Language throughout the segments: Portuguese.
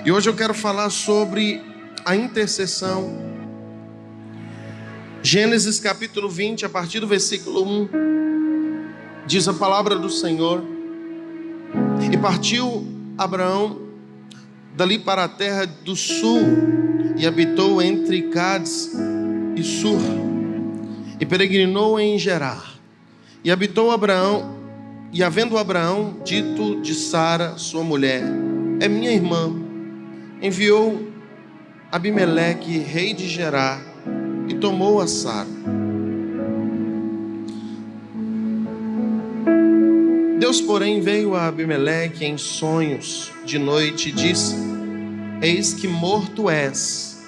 E hoje eu quero falar sobre a intercessão. Gênesis capítulo 20, a partir do versículo 1, diz a palavra do Senhor: E partiu Abraão dali para a terra do sul, e habitou entre Cádiz e Sur, e peregrinou em Gerar. E habitou Abraão, e havendo Abraão dito de Sara, sua mulher: é minha irmã, enviou Abimeleque, rei de Gerar, e tomou a Sara. Deus, porém, veio a Abimeleque em sonhos de noite e disse: eis que morto és,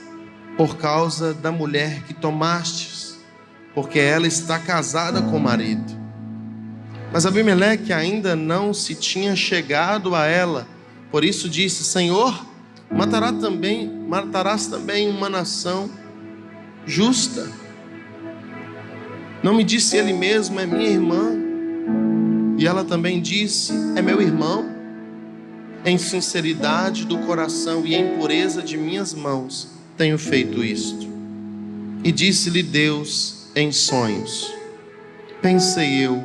por causa da mulher que tomastes, porque ela está casada com o marido. Mas Abimeleque ainda não se tinha chegado a ela, por isso disse: Senhor, matarás também uma nação justa? Não me disse ele mesmo: é minha irmã? E ela também disse: é meu irmão. Em sinceridade do coração e em pureza de minhas mãos tenho feito isto. E disse-lhe Deus em sonhos: pensei eu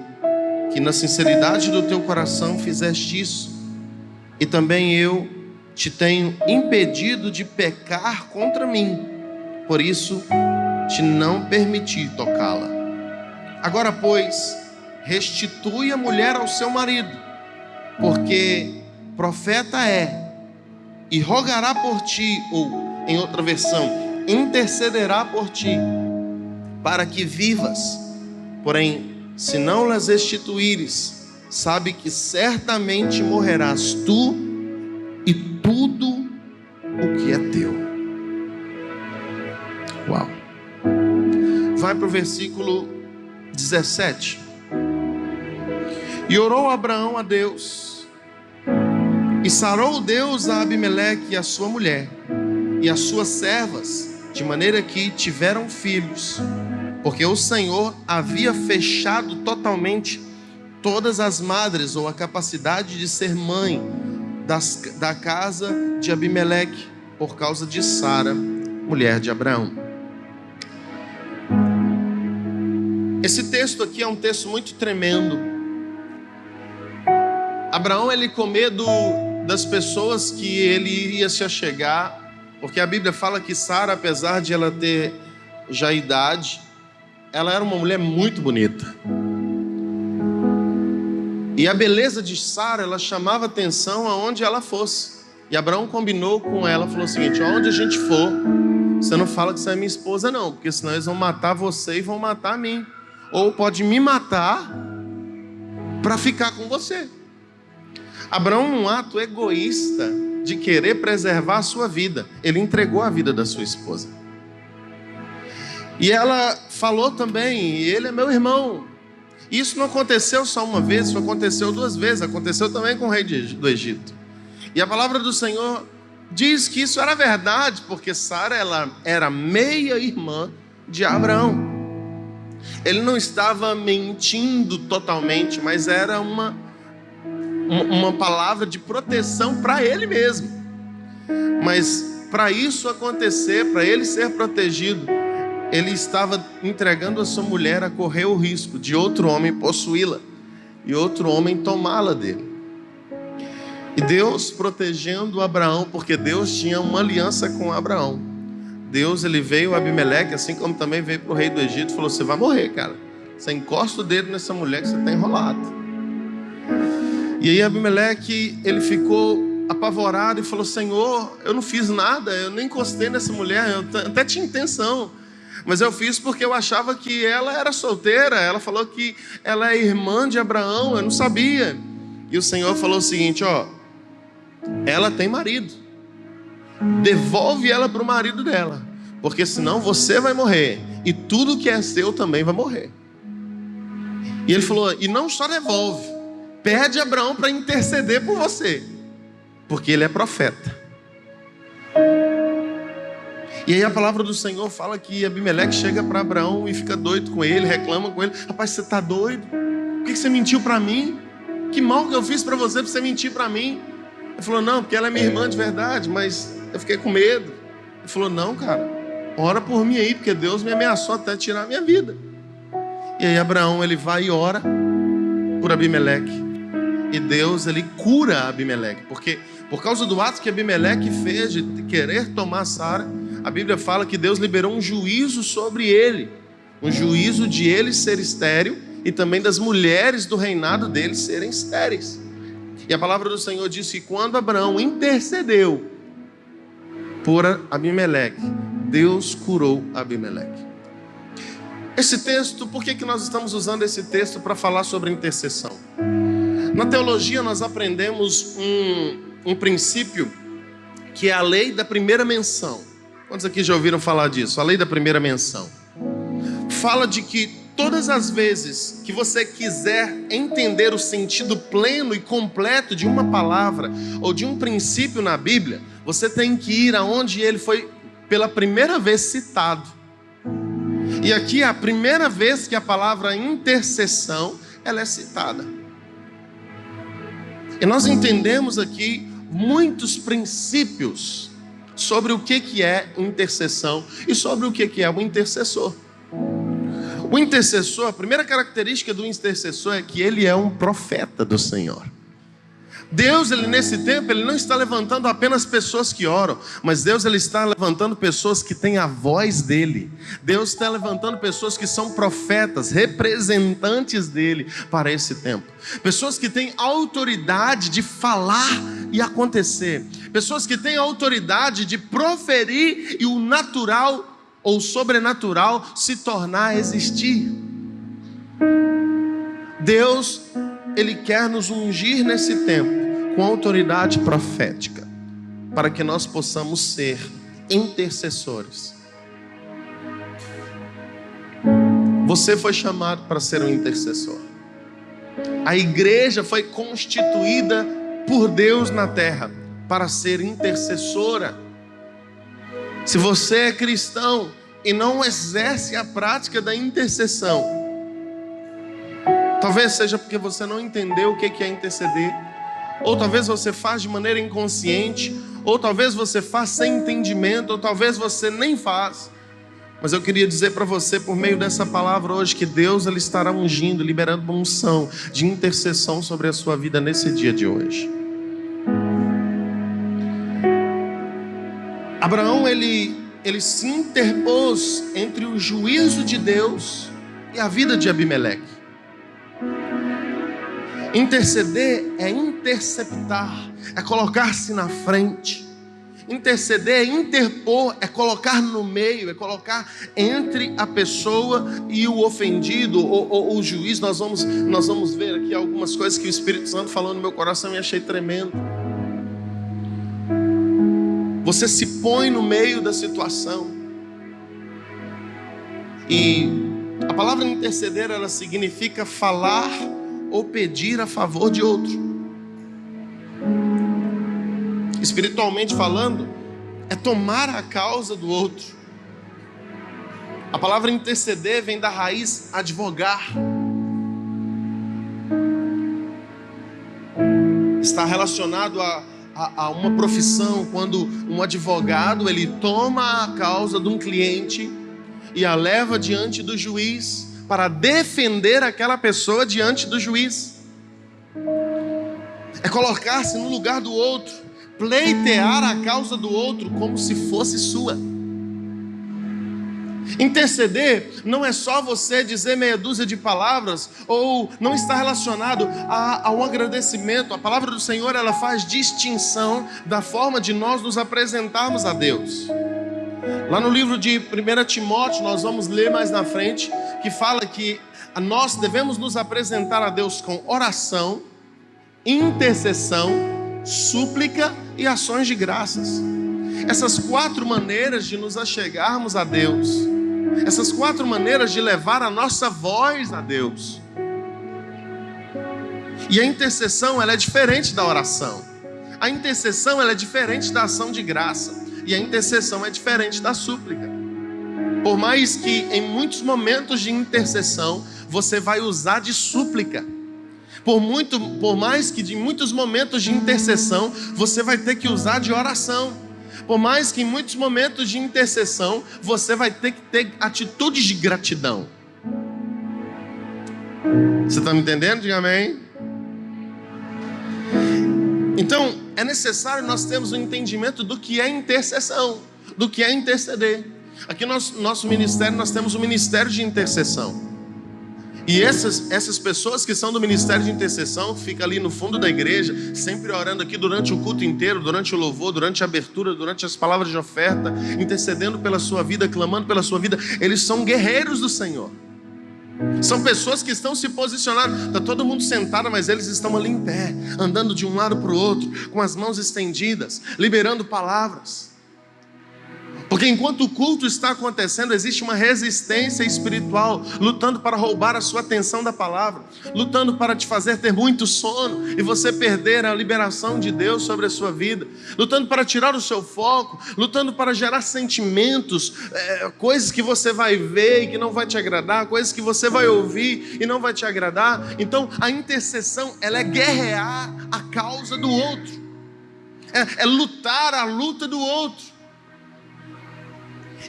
que na sinceridade do teu coração fizeste isso, e também eu te tenho impedido de pecar contra mim, por isso te não permiti tocá-la. Agora, pois, restitui a mulher ao seu marido, porque profeta é, e rogará por ti, ou em outra versão, intercederá por ti, para que vivas. Porém, se não las restituíres, sabe que certamente morrerás tu e tudo o que é teu. Uau! Vai para o versículo 17. E orou Abraão a Deus, e sarou Deus a Abimeleque e a sua mulher, e as suas servas, de maneira que tiveram filhos, porque o Senhor havia fechado totalmente todas as madres, ou a capacidade de ser mãe da casa de Abimeleque, por causa de Sara, mulher de Abraão. Esse texto aqui é um texto muito tremendo. Abraão, ele com medo das pessoas que ele iria se achegar, porque a Bíblia fala que Sara, apesar de ela ter já idade, ela era uma mulher muito bonita. E a beleza de Sara, ela chamava atenção aonde ela fosse. E Abraão combinou com ela, falou o seguinte: onde a gente for, você não fala que você é minha esposa não, porque senão eles vão matar você e vão matar a mim. Ou pode me matar para ficar com você. Abraão, num ato egoísta de querer preservar a sua vida, ele entregou a vida da sua esposa. E ela falou também: ele é meu irmão. Isso não aconteceu só uma vez, isso aconteceu duas vezes. Aconteceu também com o rei do Egito. E a palavra do Senhor diz que isso era verdade, porque Sara, ela era meia-irmã de Abraão. Ele não estava mentindo totalmente, mas era uma palavra de proteção para ele mesmo. Mas para isso acontecer, para ele ser protegido, ele estava entregando a sua mulher a correr o risco de outro homem possuí-la e outro homem tomá-la dele. E Deus protegendo Abraão, porque Deus tinha uma aliança com Abraão. Deus, ele veio a Abimeleque, assim como também veio para o rei do Egito, e falou: você vai morrer, cara. Você encosta o dedo nessa mulher que você está enrolado. E aí Abimeleque, ele ficou apavorado e falou: Senhor, eu não fiz nada, eu nem encostei nessa mulher, eu até tinha intenção, mas eu fiz porque eu achava que ela era solteira. Ela falou que ela é irmã de Abraão, eu não sabia. E o Senhor falou o seguinte: ó, ela tem marido, devolve ela para o marido dela, porque senão você vai morrer e tudo que é seu também vai morrer. E ele falou: e não só devolve, pede a Abraão para interceder por você, porque ele é profeta. E aí a palavra do Senhor fala que Abimeleque chega para Abraão e fica doido com ele, reclama com ele: rapaz, você está doido? Por que você mentiu para mim? Que mal que eu fiz para você mentir para mim? Ele falou, não, porque ela é minha irmã de verdade, mas eu fiquei com medo. Ele falou, não, cara, ora por mim aí, porque Deus me ameaçou até tirar a minha vida. E aí Abraão, ele vai e ora por Abimeleque. E Deus, ele cura Abimeleque, porque por causa do ato que Abimeleque fez de querer tomar Sara, a Bíblia fala que Deus liberou um juízo sobre ele, um juízo de ele ser estéril e também das mulheres do reinado dele serem estéreis. E a palavra do Senhor diz que quando Abraão intercedeu por Abimeleque, Deus curou Abimeleque. Esse texto, por que nós estamos usando esse texto para falar sobre intercessão? Na teologia nós aprendemos um princípio que é a lei da primeira menção. Quantos aqui já ouviram falar disso? A lei da primeira menção. Fala de que todas as vezes que você quiser entender o sentido pleno e completo de uma palavra ou de um princípio na Bíblia, você tem que ir aonde ele foi pela primeira vez citado. E aqui é a primeira vez que a palavra intercessão ela é citada. E nós entendemos aqui muitos princípios sobre o que é intercessão e sobre o que é o intercessor. O intercessor, a primeira característica do intercessor é que ele é um profeta do Senhor. Deus, ele nesse tempo, ele não está levantando apenas pessoas que oram, mas Deus, ele está levantando pessoas que têm a voz dele. Deus está levantando pessoas que são profetas, representantes dele para esse tempo. Pessoas que têm autoridade de falar e acontecer. Pessoas que têm autoridade de proferir e o natural ou sobrenatural se tornar a existir. Deus, ele quer nos ungir nesse tempo com autoridade profética, para que nós possamos ser intercessores. Você foi chamado para ser um intercessor. A igreja foi constituída por Deus na terra para ser intercessora. Se você é cristão e não exerce a prática da intercessão, talvez seja porque você não entendeu o que é interceder, ou talvez você faz de maneira inconsciente, ou talvez você faz sem entendimento, ou talvez você nem faz. Mas eu queria dizer para você, por meio dessa palavra hoje, que Deus ele estará ungindo, liberando uma unção de intercessão sobre a sua vida nesse dia de hoje. Abraão, ele se interpôs entre o juízo de Deus e a vida de Abimeleque. Interceder é interceptar, é colocar-se na frente. Interceder é interpor, é colocar no meio, é colocar entre a pessoa e o ofendido ou o juiz. Nós vamos ver aqui algumas coisas que o Espírito Santo falou no meu coração e achei tremendo. Você se põe no meio da situação. E a palavra interceder, ela significa falar ou pedir a favor de outro. Espiritualmente falando, é tomar a causa do outro. A palavra interceder vem da raiz advogar. Está relacionado a uma profissão, quando um advogado ele toma a causa de um cliente e a leva diante do juiz para defender aquela pessoa diante do juiz. É colocar-se no lugar do outro, pleitear a causa do outro como se fosse sua. Interceder não é só você dizer meia dúzia de palavras, ou não está relacionado a um agradecimento. A palavra do Senhor, ela faz distinção da forma de nós nos apresentarmos a Deus. Lá no livro de 1 Timóteo, nós vamos ler mais na frente, que fala que nós devemos nos apresentar a Deus com oração, intercessão, súplica e ações de graças. Essas 4 maneiras de nos achegarmos a Deus, essas 4 maneiras de levar a nossa voz a Deus. E a intercessão, ela é diferente da oração. A intercessão, ela é diferente da ação de graça. E a intercessão é diferente da súplica. Por mais que em muitos momentos de intercessão você vai usar de súplica, Por mais que em muitos momentos de intercessão, você vai ter que usar de oração. Por mais que em muitos momentos de intercessão, você vai ter que ter atitudes de gratidão. Você está me entendendo? Diga amém. Então, é necessário nós termos um entendimento do que é intercessão, do que é interceder. Aqui no nosso ministério, nós temos um ministério de intercessão. E essas pessoas que são do ministério de intercessão, ficam ali no fundo da igreja, sempre orando aqui durante o culto inteiro, durante o louvor, durante a abertura, durante as palavras de oferta, intercedendo pela sua vida, clamando pela sua vida. Eles são guerreiros do Senhor. São pessoas que estão se posicionando. Está todo mundo sentado, mas eles estão ali em pé, andando de um lado para o outro, com as mãos estendidas, liberando palavras. Porque enquanto o culto está acontecendo, existe uma resistência espiritual, lutando para roubar a sua atenção da palavra, lutando para te fazer ter muito sono e você perder a liberação de Deus sobre a sua vida, lutando para tirar o seu foco, lutando para gerar sentimentos, coisas que você vai ver e que não vai te agradar, coisas que você vai ouvir e não vai te agradar. Então a intercessão, ela é guerrear a causa do outro, é lutar a luta do outro.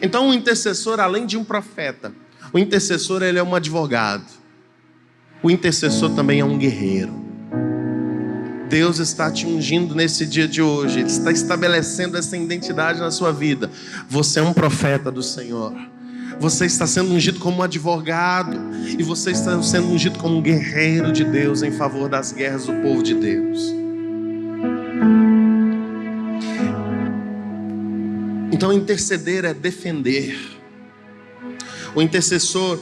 Então o intercessor, além de um profeta, o intercessor, ele é um advogado. O intercessor também é um guerreiro. Deus está te ungindo nesse dia de hoje. Ele está estabelecendo essa identidade na sua vida. Você é um profeta do Senhor. Você está sendo ungido como um advogado. E você está sendo ungido como um guerreiro de Deus em favor das guerras do povo de Deus. Então interceder é defender. O intercessor,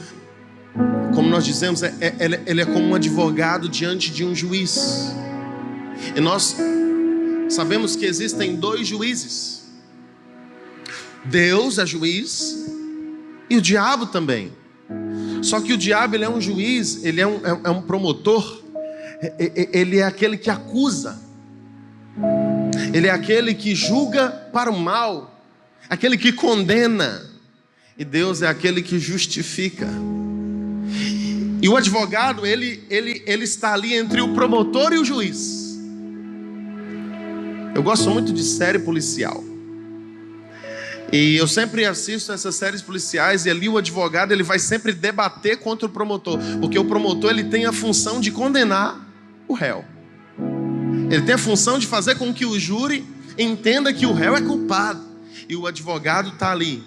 como nós dizemos, ele é como um advogado diante de um juiz. E nós sabemos que existem dois juízes. Deus é juiz e o diabo também. Só que o diabo, ele é um juiz, ele é um promotor. Ele é aquele que acusa. Ele é aquele que julga para o mal, aquele que condena. E Deus é aquele que justifica. E o advogado, ele está ali entre o promotor e o juiz. Eu gosto muito de série policial. E eu sempre assisto essas séries policiais. E ali o advogado, ele vai sempre debater contra o promotor. Porque o promotor, ele tem a função de condenar o réu. Ele tem a função de fazer com que o júri entenda que o réu é culpado. E o advogado está ali,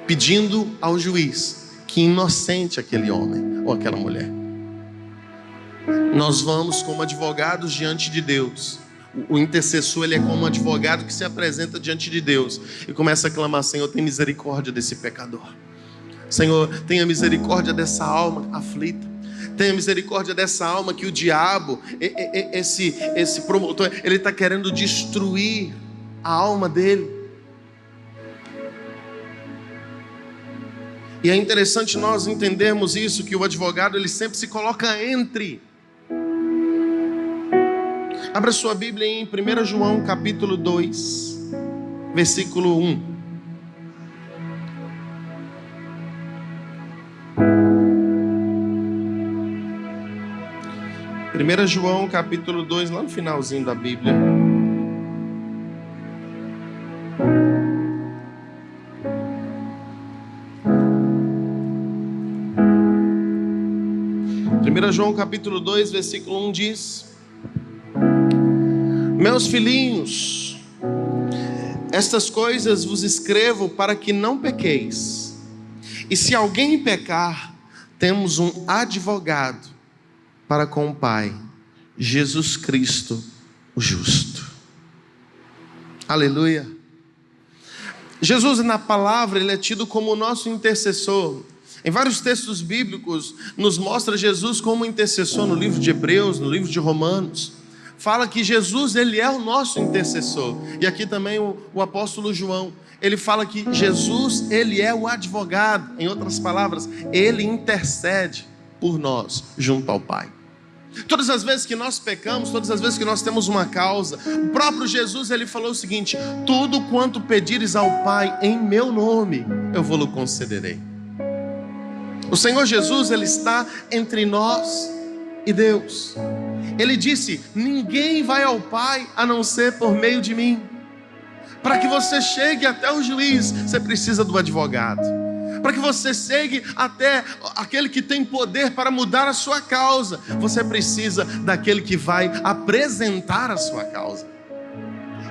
pedindo ao juiz que inocente aquele homem ou aquela mulher. Nós vamos como advogados diante de Deus. O intercessor, ele é como um advogado que se apresenta diante de Deus e começa a clamar: Senhor, tenha misericórdia desse pecador. Senhor, tenha misericórdia dessa alma aflita. Tenha misericórdia dessa alma que o diabo, esse promotor, ele está querendo destruir a alma dele. E é interessante nós entendermos isso, que o advogado, ele sempre se coloca entre. Abra sua Bíblia em 1 João capítulo 2, versículo 1. Primeira João capítulo 2, lá no finalzinho da Bíblia. João capítulo 2, versículo 1 diz: Meus filhinhos, estas coisas vos escrevo para que não pequeis. E se alguém pecar, temos um advogado para com o Pai, Jesus Cristo, o justo. Aleluia. Jesus, na palavra, ele é tido como o nosso intercessor. Em vários textos bíblicos nos mostra Jesus como intercessor. No livro de Hebreus, no livro de Romanos, fala que Jesus, ele é o nosso intercessor. E aqui também o apóstolo João, ele fala que Jesus, ele é o advogado. Em outras palavras, ele intercede por nós junto ao Pai. Todas as vezes que nós pecamos, todas as vezes que nós temos uma causa, o próprio Jesus, ele falou o seguinte: tudo quanto pedires ao Pai em meu nome, eu vou-lhe concederei. O Senhor Jesus, ele está entre nós e Deus. Ele disse: ninguém vai ao Pai a não ser por meio de mim. Para que você chegue até o juiz, você precisa do advogado. Para que você chegue até aquele que tem poder para mudar a sua causa, você precisa daquele que vai apresentar a sua causa.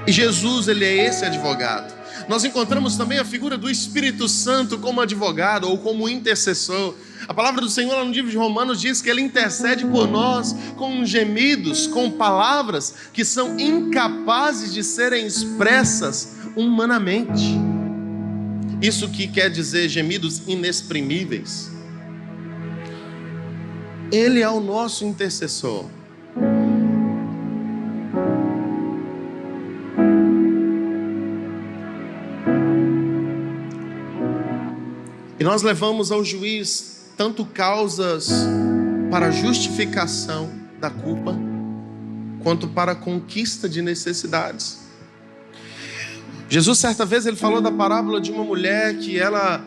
E Jesus, ele é esse advogado. Nós encontramos também a figura do Espírito Santo como advogado ou como intercessor. A palavra do Senhor lá no livro de Romanos diz que ele intercede por nós com gemidos, com palavras que são incapazes de serem expressas humanamente. Isso que quer dizer gemidos inexprimíveis. Ele é o nosso intercessor. E nós levamos ao juiz tanto causas para justificação da culpa, quanto para a conquista de necessidades. Jesus, certa vez, ele falou da parábola de uma mulher que ela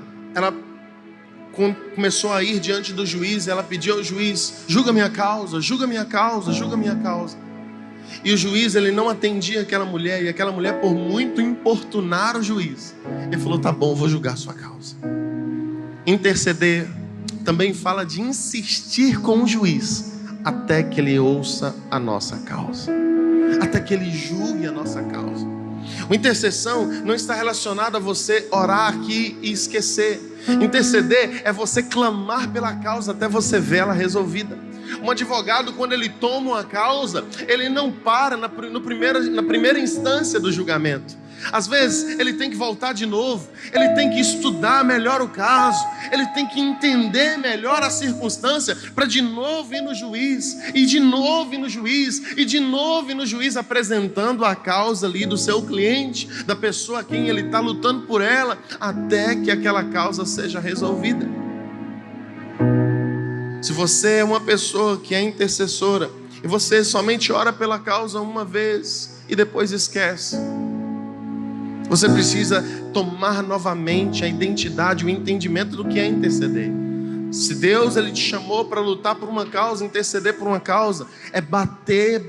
começou a ir diante do juiz, ela pediu ao juiz: julga minha causa, julga minha causa, julga minha causa. E o juiz, ele não atendia aquela mulher, e aquela mulher, por muito importunar o juiz, ele falou: tá bom, vou julgar sua causa. Interceder também fala de insistir com o juiz até que ele ouça a nossa causa, até que ele julgue a nossa causa. A intercessão não está relacionada a você orar aqui e esquecer. Interceder é você clamar pela causa até você ver ela resolvida. Um advogado, quando ele toma uma causa, ele não para na primeira instância do julgamento. Às vezes ele tem que voltar de novo, ele tem que estudar melhor o caso, ele tem que entender melhor a circunstância, para de novo ir no juiz, e de novo ir no juiz, e de novo ir no juiz, apresentando a causa ali do seu cliente, da pessoa a quem ele está lutando por ela, até que aquela causa seja resolvida. Se você é uma pessoa que é intercessora, e você somente ora pela causa uma vez, e depois esquece, você precisa tomar novamente a identidade, o entendimento do que é interceder. Se Deus, ele te chamou para lutar por uma causa, interceder por uma causa, é bater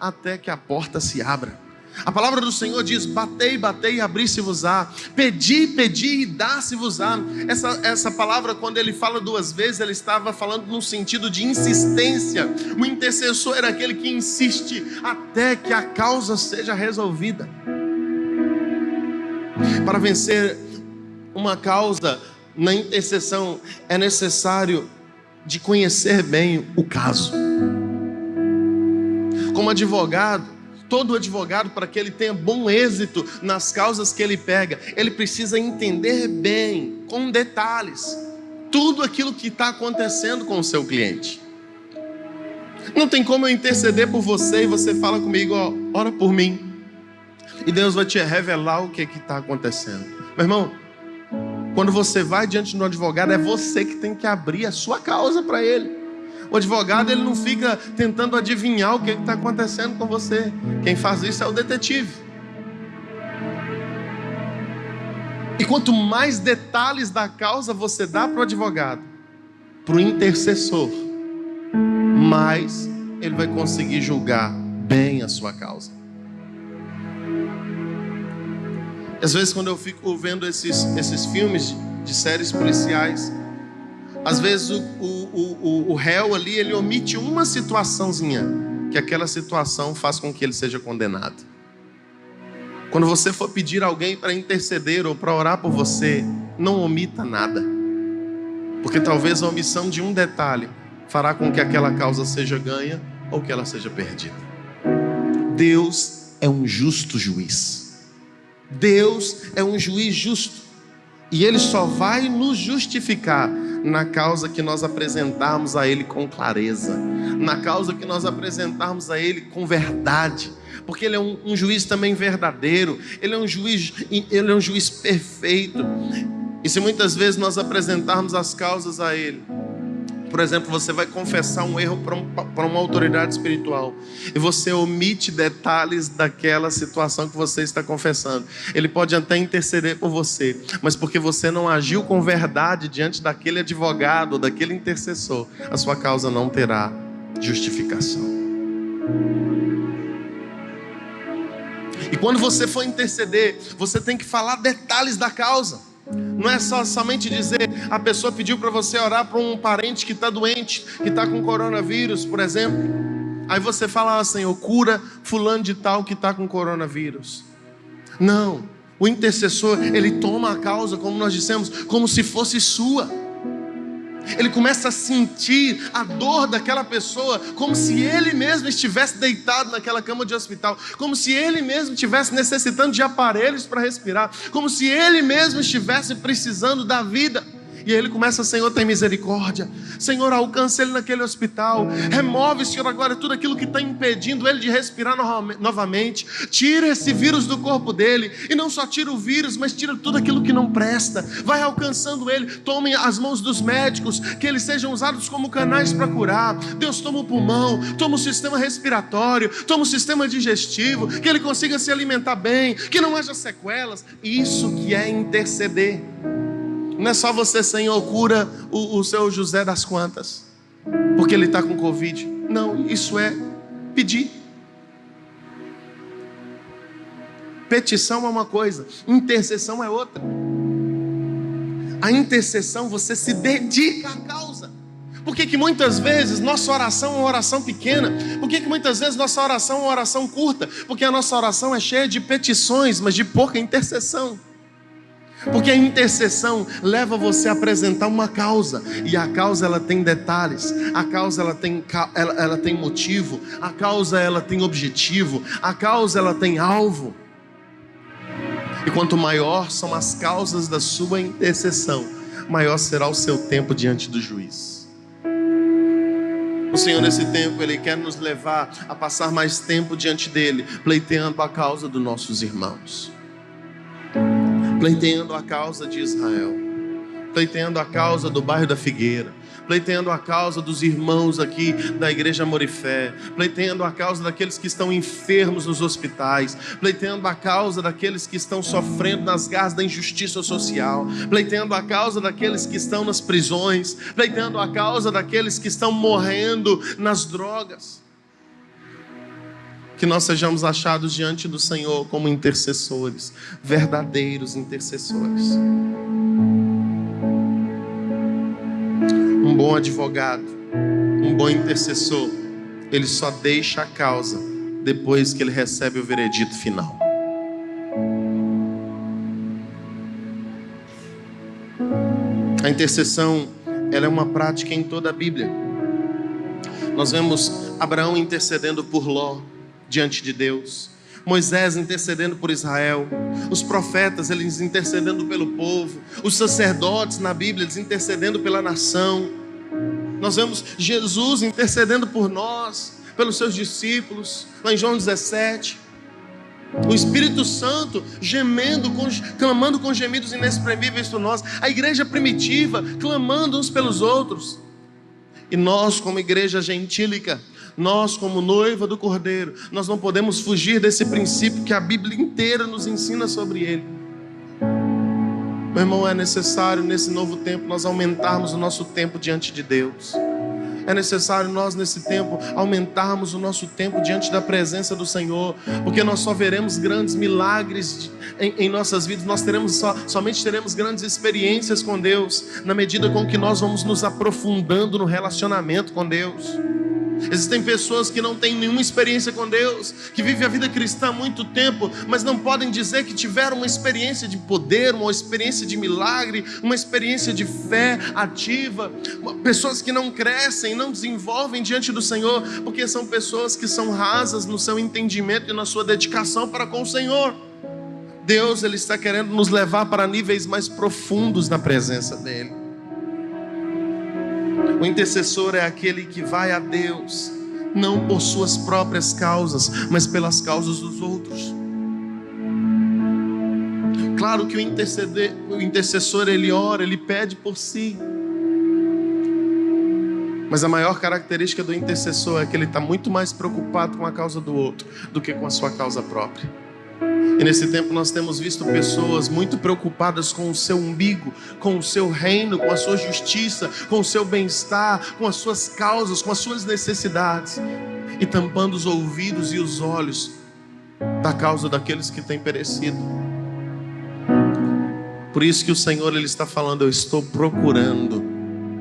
até que a porta se abra. A palavra do Senhor diz: batei, batei e abri-se-vos-á. Pedi, pedi e dá-se-vos-á. Essa palavra, quando ele fala duas vezes, ele estava falando no sentido de insistência. O intercessor era aquele que insiste até que a causa seja resolvida. Para vencer uma causa na intercessão, é necessário de conhecer bem o caso. Como advogado, todo advogado, para que ele tenha bom êxito nas causas que ele pega, ele precisa entender bem, com detalhes, tudo aquilo que está acontecendo com o seu cliente. Não tem como eu interceder por você e você fala comigo: ó, ora por mim. E Deus vai te revelar o que está acontecendo. Meu irmão, quando você vai diante de um advogado, é você que tem que abrir a sua causa para ele. O advogado, ele não fica tentando adivinhar o que está acontecendo com você. Quem faz isso é o detetive. E quanto mais detalhes da causa você dá para o advogado, para o intercessor, mais ele vai conseguir julgar bem a sua causa. Às vezes, quando eu fico vendo esses filmes de séries policiais, às vezes o réu ali, ele omite uma situaçãozinha, que aquela situação faz com que ele seja condenado. Quando você for pedir alguém para interceder ou para orar por você, não omita nada, porque talvez a omissão de um detalhe fará com que aquela causa seja ganha ou que ela seja perdida. Deus é um justo juiz. Deus é um juiz justo, e Ele só vai nos justificar na causa que nós apresentarmos a Ele com clareza, na causa que nós apresentarmos a Ele com verdade, porque Ele é um juiz também verdadeiro, Ele é um juiz perfeito. E se muitas vezes nós apresentarmos as causas a Ele, por exemplo, você vai confessar um erro para uma autoridade espiritual, e você omite detalhes daquela situação que você está confessando, ele pode até interceder por você, mas porque você não agiu com verdade diante daquele advogado, daquele intercessor, a sua causa não terá justificação. E quando você for interceder, você tem que falar detalhes da causa. Não é somente dizer, a pessoa pediu para você orar para um parente que está doente, que está com coronavírus, por exemplo. Aí você fala, Senhor, cura fulano de tal que está com coronavírus. Não, o intercessor, ele toma a causa, como nós dissemos, como se fosse sua. Ele começa a sentir a dor daquela pessoa, como se ele mesmo estivesse deitado naquela cama de hospital, como se ele mesmo estivesse necessitando de aparelhos para respirar, como se ele mesmo estivesse precisando da vida. E aí ele começa, Senhor, tem misericórdia. Senhor, alcança ele naquele hospital. Remove, Senhor, agora tudo aquilo que está impedindo ele de respirar novamente. Tira esse vírus do corpo dele. E não só tira o vírus, mas tira tudo aquilo que não presta. Vai alcançando ele. Tome as mãos dos médicos, que eles sejam usados como canais para curar. Deus, toma o pulmão, toma o sistema respiratório, toma o sistema digestivo, que ele consiga se alimentar bem, que não haja sequelas. Isso que é interceder. Não é só você, Senhor, cura o seu José das Quantas, porque ele está com Covid. Não, isso é pedir. Petição é uma coisa, intercessão é outra. A intercessão, você se dedica à causa. Por que muitas vezes nossa oração é uma oração pequena? Por que muitas vezes nossa oração é uma oração curta? Porque a nossa oração é cheia de petições, mas de pouca intercessão. Porque a intercessão leva você a apresentar uma causa, e a causa ela tem detalhes, a causa ela tem motivo, a causa ela tem objetivo, a causa ela tem alvo. E quanto maior são as causas da sua intercessão, maior será o seu tempo diante do juiz. O Senhor nesse tempo, Ele quer nos levar a passar mais tempo diante dEle, pleiteando a causa dos nossos irmãos, pleiteando a causa de Israel, pleiteando a causa do bairro da Figueira, pleiteando a causa dos irmãos aqui da igreja Amor e Fé, pleiteando a causa daqueles que estão enfermos nos hospitais, pleiteando a causa daqueles que estão sofrendo nas garras da injustiça social, pleiteando a causa daqueles que estão nas prisões, pleiteando a causa daqueles que estão morrendo nas drogas. Que nós sejamos achados diante do Senhor como intercessores, verdadeiros intercessores. Um bom advogado, um bom intercessor, ele só deixa a causa depois que ele recebe o veredito final. A intercessão, ela é uma prática em toda a Bíblia. Nós vemos Abraão intercedendo por Ló diante de Deus, Moisés intercedendo por Israel, os profetas eles intercedendo pelo povo, os sacerdotes na Bíblia eles intercedendo pela nação. Nós vemos Jesus intercedendo por nós, pelos seus discípulos, lá em João 17. O Espírito Santo gemendo, clamando com gemidos inexprimíveis por nós. A igreja primitiva clamando uns pelos outros. E nós, como igreja gentílica, nós como noiva do Cordeiro, nós não podemos fugir desse princípio que a Bíblia inteira nos ensina sobre ele. Meu irmão, é necessário nesse novo tempo nós aumentarmos o nosso tempo diante de Deus. É necessário nós nesse tempo aumentarmos o nosso tempo diante da presença do Senhor, porque nós só veremos grandes milagres em nossas vidas, nós somente teremos grandes experiências com Deus na medida com que nós vamos nos aprofundando no relacionamento com Deus. Existem pessoas que não têm nenhuma experiência com Deus, que vivem a vida cristã há muito tempo, mas não podem dizer que tiveram uma experiência de poder, uma experiência de milagre, uma experiência de fé ativa. Pessoas que não crescem, não desenvolvem diante do Senhor, porque são pessoas que são rasas no seu entendimento e na sua dedicação para com o Senhor. Deus, Ele está querendo nos levar para níveis mais profundos na presença dEle. O intercessor é aquele que vai a Deus, não por suas próprias causas, mas pelas causas dos outros. Claro que o intercessor, ele ora, ele pede por si. Mas a maior característica do intercessor é que ele está muito mais preocupado com a causa do outro do que com a sua causa própria. E nesse tempo nós temos visto pessoas muito preocupadas com o seu umbigo, com o seu reino, com a sua justiça, com o seu bem-estar, com as suas causas, com as suas necessidades, e tampando os ouvidos e os olhos da causa daqueles que têm perecido. Por isso que o Senhor, Ele está falando: eu estou procurando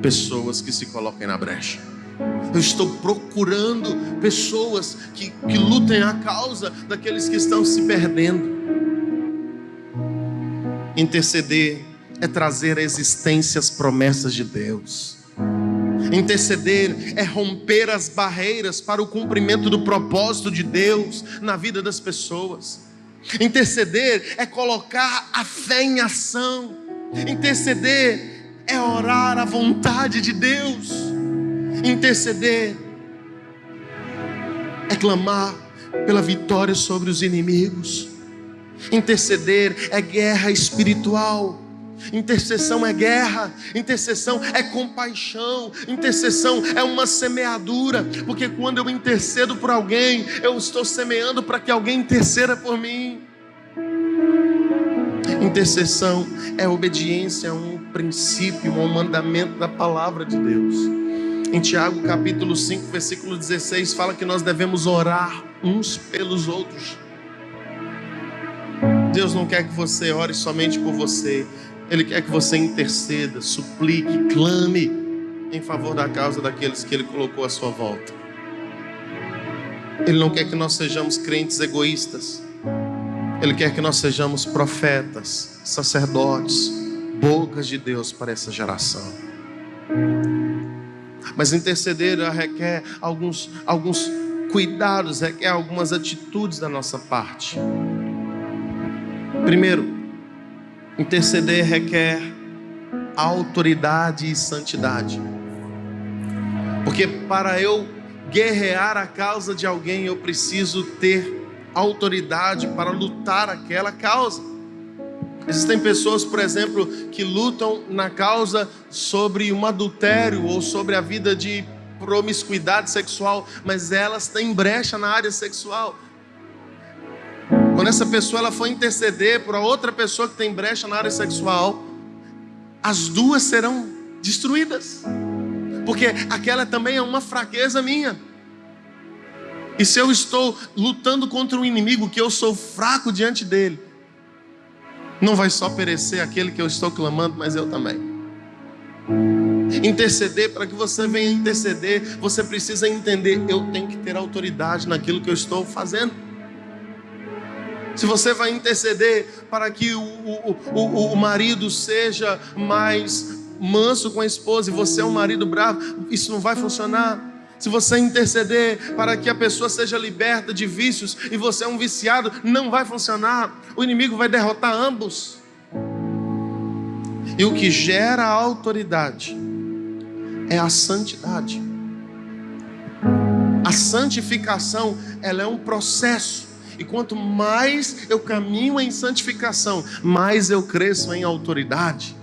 pessoas que se coloquem na brecha. Eu estou procurando pessoas que lutem a causa daqueles que estão se perdendo. Interceder é trazer à existência as promessas de Deus. Interceder é romper as barreiras para o cumprimento do propósito de Deus na vida das pessoas. Interceder é colocar a fé em ação. Interceder é orar a vontade de Deus. Interceder é clamar pela vitória sobre os inimigos. Interceder é guerra espiritual. Intercessão é guerra, intercessão é compaixão, intercessão é uma semeadura, porque quando eu intercedo por alguém, eu estou semeando para que alguém interceda por mim. Intercessão é obediência a um princípio, a um mandamento da palavra de Deus. Em Tiago capítulo 5, versículo 16, fala que nós devemos orar uns pelos outros. Deus não quer que você ore somente por você. Ele quer que você interceda, suplique, clame em favor da causa daqueles que Ele colocou à sua volta. Ele não quer que nós sejamos crentes egoístas. Ele quer que nós sejamos profetas, sacerdotes, bocas de Deus para essa geração. Mas interceder requer alguns cuidados, requer algumas atitudes da nossa parte. Primeiro, interceder requer autoridade e santidade. Porque para eu guerrear a causa de alguém, eu preciso ter autoridade para lutar aquela causa. Existem pessoas, por exemplo, que lutam na causa sobre um adultério ou sobre a vida de promiscuidade sexual, mas elas têm brecha na área sexual. Quando essa pessoa ela for interceder por outra pessoa que tem brecha na área sexual, as duas serão destruídas, porque aquela também é uma fraqueza minha. E se eu estou lutando contra um inimigo que eu sou fraco diante dele, não vai só perecer aquele que eu estou clamando, mas eu também. Interceder, para que você venha interceder, você precisa entender: eu tenho que ter autoridade naquilo que eu estou fazendo. Se você vai interceder para que o marido seja mais manso com a esposa e você é um marido bravo, isso não vai funcionar. Se você interceder para que a pessoa seja liberta de vícios e você é um viciado, não vai funcionar. O inimigo vai derrotar ambos. E o que gera a autoridade é a santidade. A santificação, ela é um processo. E quanto mais eu caminho em santificação, mais eu cresço em autoridade.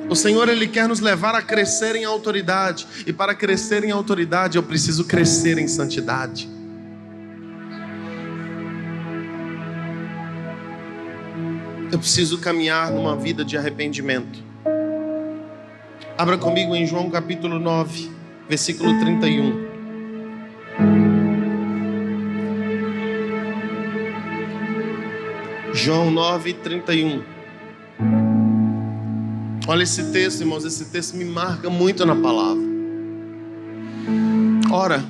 O Senhor, Ele quer nos levar a crescer em autoridade. E para crescer em autoridade, eu preciso crescer em santidade. Eu preciso caminhar numa vida de arrependimento. Abra comigo em João capítulo 9, versículo 31. João 9, 31. Olha esse texto, irmãos. Esse texto me marca muito na palavra. Ora,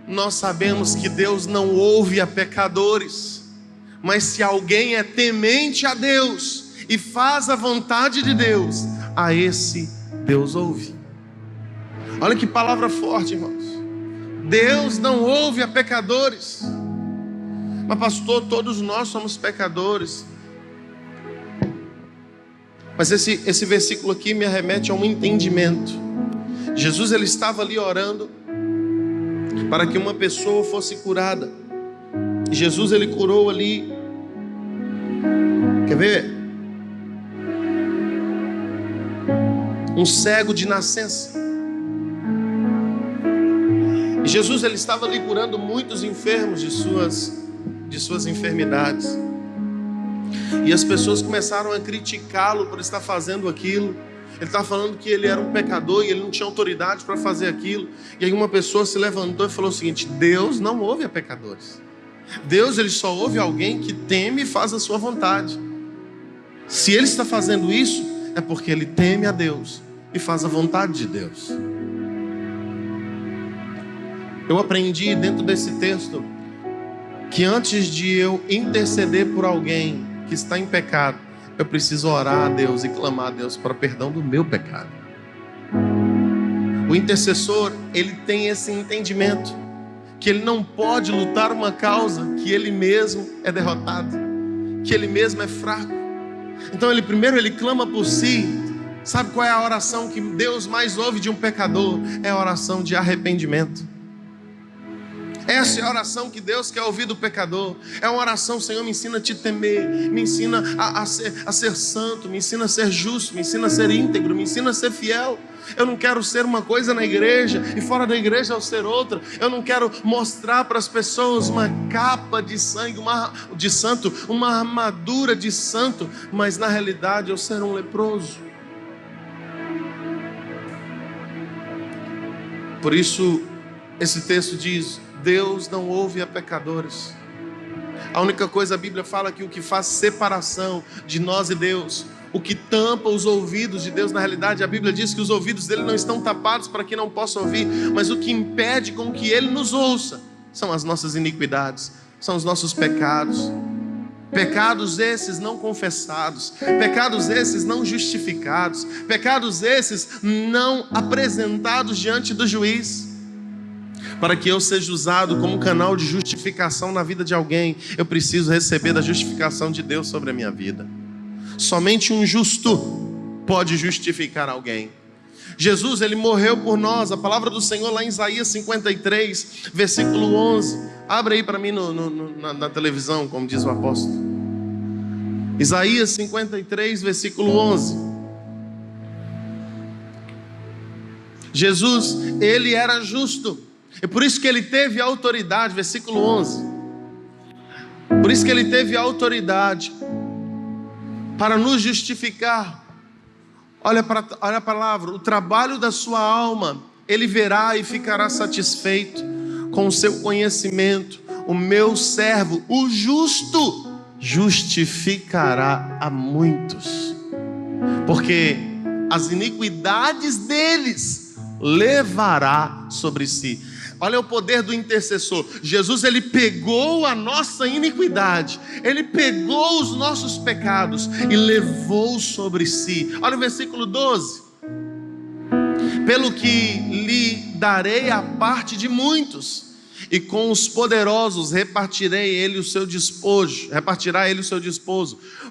nós sabemos que Deus não ouve a pecadores, mas se alguém é temente a Deus e faz a vontade de Deus, a esse Deus ouve. Olha que palavra forte, irmãos. Deus não ouve a pecadores. Mas pastor, todos nós somos pecadores. Mas esse versículo aqui me arremete a um entendimento. Jesus, ele estava ali orando para que uma pessoa fosse curada. E Jesus, ele curou ali. Quer ver? Um cego de nascença. E Jesus, ele estava ali curando muitos enfermos de suas enfermidades. E as pessoas começaram a criticá-lo por estar fazendo aquilo. Ele estava falando que ele era um pecador e ele não tinha autoridade para fazer aquilo. E aí uma pessoa se levantou e falou o seguinte: Deus não ouve a pecadores. Deus, ele só ouve alguém que teme e faz a sua vontade. Se ele está fazendo isso, é porque ele teme a Deus e faz a vontade de Deus. Eu aprendi dentro desse texto que antes de eu interceder por alguém que está em pecado, eu preciso orar a Deus e clamar a Deus para perdão do meu pecado. O intercessor, ele tem esse entendimento que ele não pode lutar uma causa que ele mesmo é derrotado, que ele mesmo é fraco. Então ele clama por si. Sabe qual é a oração que Deus mais ouve de um pecador? É a oração de arrependimento. Essa é a oração que Deus quer ouvir do pecador. É uma oração: Senhor, me ensina a te temer, me ensina a ser santo, me ensina a ser justo, me ensina a ser íntegro, me ensina a ser fiel. Eu não quero ser uma coisa na igreja e fora da igreja eu ser outra. Eu não quero mostrar para as pessoas uma capa de sangue, de santo, uma armadura de santo, mas na realidade eu ser um leproso. Por isso esse texto diz: Deus não ouve a pecadores. A única coisa, a Bíblia fala que o que faz separação de nós e Deus, o que tampa os ouvidos de Deus, na realidade a Bíblia diz que os ouvidos dele não estão tapados para que não possa ouvir, mas o que impede com que ele nos ouça são as nossas iniquidades, são os nossos pecados. Pecados esses não confessados, pecados esses não justificados, pecados esses não apresentados diante do juiz. Para que eu seja usado como canal de justificação na vida de alguém, eu preciso receber da justificação de Deus sobre a minha vida. Somente um justo pode justificar alguém. Jesus, ele morreu por nós. A palavra do Senhor lá em Isaías 53, versículo 11. Abre aí para mim na televisão, como diz o apóstolo. Isaías 53, versículo 11. Jesus, ele era justo. É por isso que ele teve autoridade, versículo 11. Por isso que ele teve autoridade para nos justificar. Olha a palavra: o trabalho da sua alma ele verá e ficará satisfeito com o seu conhecimento. O meu servo, o justo, justificará a muitos, porque as iniquidades deles levará sobre si. Olha o poder do intercessor. Jesus, ele pegou a nossa iniquidade, ele pegou os nossos pecados e levou sobre si. Olha o versículo 12. Pelo que lhe darei a parte de muitos, e com os poderosos repartirá ele o seu despojo,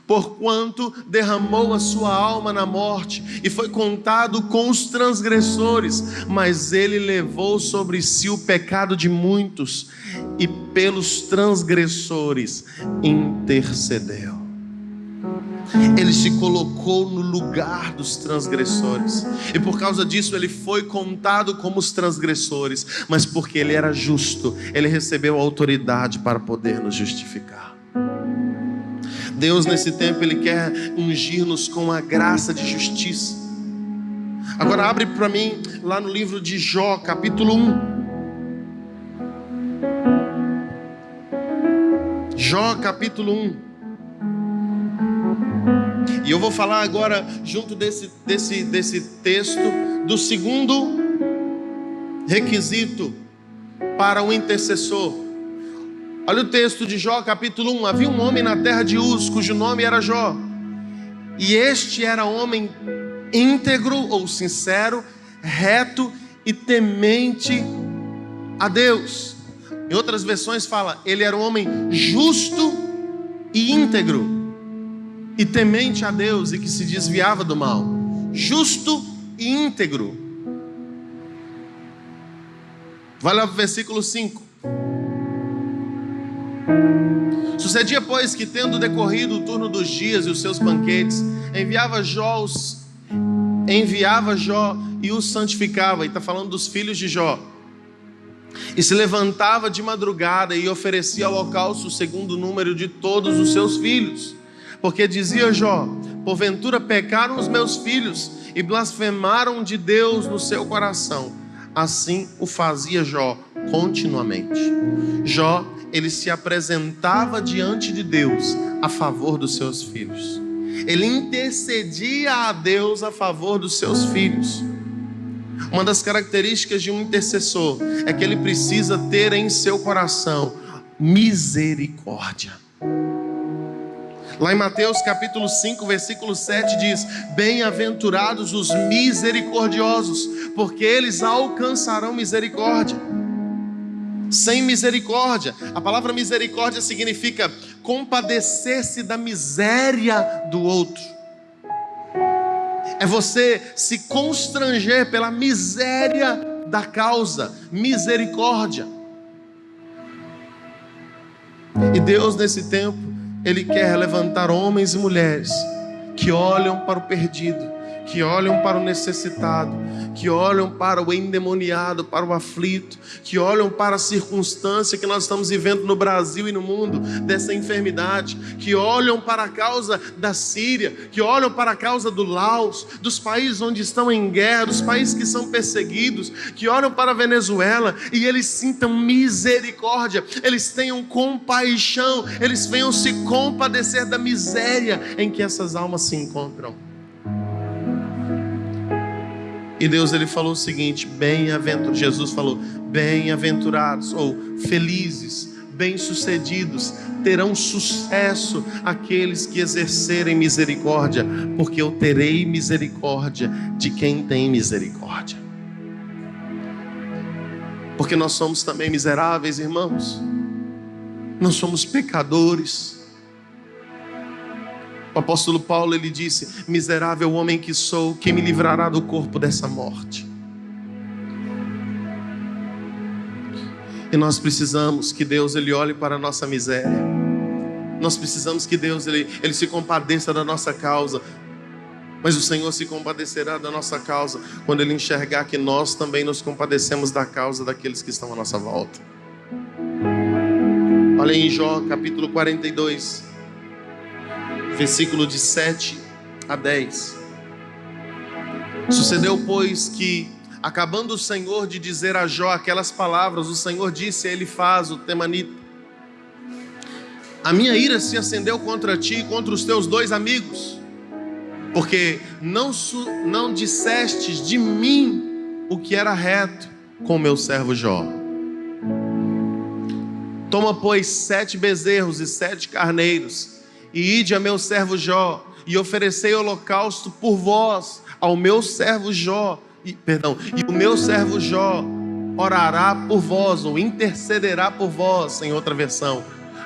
porquanto derramou a sua alma na morte, e foi contado com os transgressores, mas ele levou sobre si o pecado de muitos, e pelos transgressores intercedeu. Ele se colocou no lugar dos transgressores, e por causa disso ele foi contado como os transgressores, mas porque ele era justo, ele recebeu a autoridade para poder nos justificar. Deus, nesse tempo, ele quer ungir-nos com a graça de justiça. Agora abre para mim lá no livro de Jó, capítulo 1. Jó, capítulo 1. E eu vou falar agora, junto desse texto, do segundo requisito para o intercessor. Olha o texto de Jó, capítulo 1. Havia um homem na terra de Uz, cujo nome era Jó. E este era homem íntegro ou sincero, reto e temente a Deus. Em outras versões fala, ele era um homem justo e íntegro, e temente a Deus, e que se desviava do mal. Justo e íntegro. Vai lá para o versículo 5. Sucedia, pois, que tendo decorrido o turno dos dias e os seus banquetes, enviava Jó e os santificava. E está falando dos filhos de Jó. E se levantava de madrugada e oferecia holocausto segundo o número de todos os seus filhos, Porque dizia Jó: porventura pecaram os meus filhos e blasfemaram de Deus no seu coração. Assim o fazia Jó continuamente. Jó, ele se apresentava diante de Deus a favor dos seus filhos. Ele intercedia a Deus a favor dos seus filhos. Uma das características de um intercessor é que ele precisa ter em seu coração misericórdia. Lá em Mateus capítulo 5, versículo 7 diz: bem-aventurados os misericordiosos, porque eles alcançarão misericórdia. Sem misericórdia, a palavra misericórdia significa compadecer-se da miséria do outro. É você se constranger pela miséria da causa. Misericórdia. E Deus, nesse tempo, Ele quer levantar homens e mulheres que olham para o perdido, que olham para o necessitado, que olham para o endemoniado, para o aflito, que olham para a circunstância que nós estamos vivendo no Brasil e no mundo, dessa enfermidade, que olham para a causa da Síria, que olham para a causa do Laos, dos países onde estão em guerra, dos países que são perseguidos, que olham para a Venezuela e eles sintam misericórdia, eles tenham compaixão, eles venham se compadecer da miséria em que essas almas se encontram. E Deus, Ele falou o seguinte: Jesus falou: bem-aventurados, ou felizes, bem-sucedidos, terão sucesso aqueles que exercerem misericórdia, porque eu terei misericórdia de quem tem misericórdia. Porque nós somos também miseráveis, irmãos. Nós somos pecadores. O apóstolo Paulo, ele disse: miserável homem que sou, quem me livrará do corpo dessa morte? E nós precisamos que Deus, Ele olhe para a nossa miséria. Nós precisamos que Deus, Ele se compadeça da nossa causa. Mas o Senhor se compadecerá da nossa causa quando Ele enxergar que nós também nos compadecemos da causa daqueles que estão à nossa volta. Olha em Jó capítulo 42, versículo de 7 a 10. Sucedeu, pois, que, acabando o Senhor de dizer a Jó aquelas palavras, o Senhor disse a Elifaz, o temanita: a minha ira se acendeu contra ti e contra os teus dois amigos, porque não dissestes de mim o que era reto com o meu servo Jó. Toma, pois, 7 bezerros e 7 carneiros, e ide a meu servo Jó, e oferecei holocausto por vós ao meu servo Jó, e o meu servo Jó orará por vós, ou intercederá por vós, em outra versão,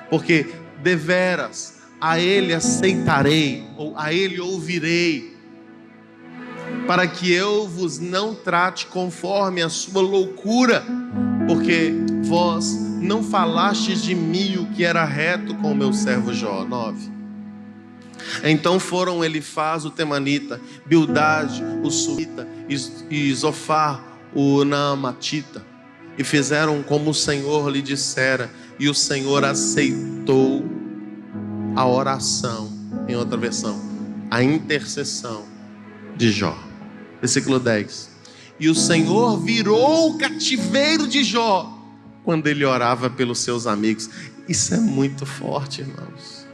porque deveras a ele aceitarei, ou a ele ouvirei, para que eu vos não trate conforme a sua loucura, porque vós não falastes de mim o que era reto com o meu servo Jó. 9. Então foram Elifaz o temanita, Bildade o suita e Zofar o naamatita, e fizeram como o Senhor lhe dissera, e o Senhor aceitou a oração, em outra versão, a intercessão de Jó. Versículo 10. E o Senhor virou o cativeiro de Jó quando ele orava pelos seus amigos. Isso é muito forte, irmãos.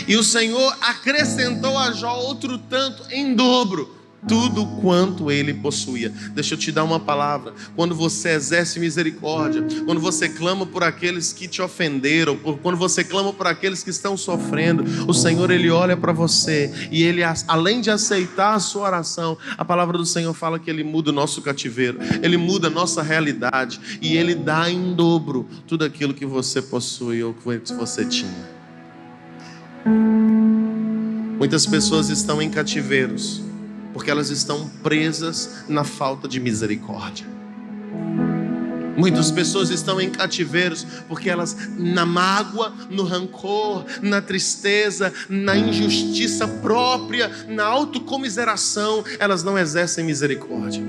E o Senhor acrescentou a Jó outro tanto em dobro, tudo quanto ele possuía. Deixa eu te dar uma palavra. Quando você exerce misericórdia, quando você clama por aqueles que te ofenderam, quando você clama por aqueles que estão sofrendo, o Senhor, Ele olha para você e Ele, além de aceitar a sua oração, a palavra do Senhor fala que Ele muda o nosso cativeiro, Ele muda a nossa realidade e Ele dá em dobro tudo aquilo que você possui ou que você tinha. Muitas pessoas estão em cativeiros porque elas estão presas na falta de misericórdia. Muitas pessoas estão em cativeiros porque elas, na mágoa, no rancor, na tristeza, na injustiça própria, na autocomiseração, elas não exercem misericórdia.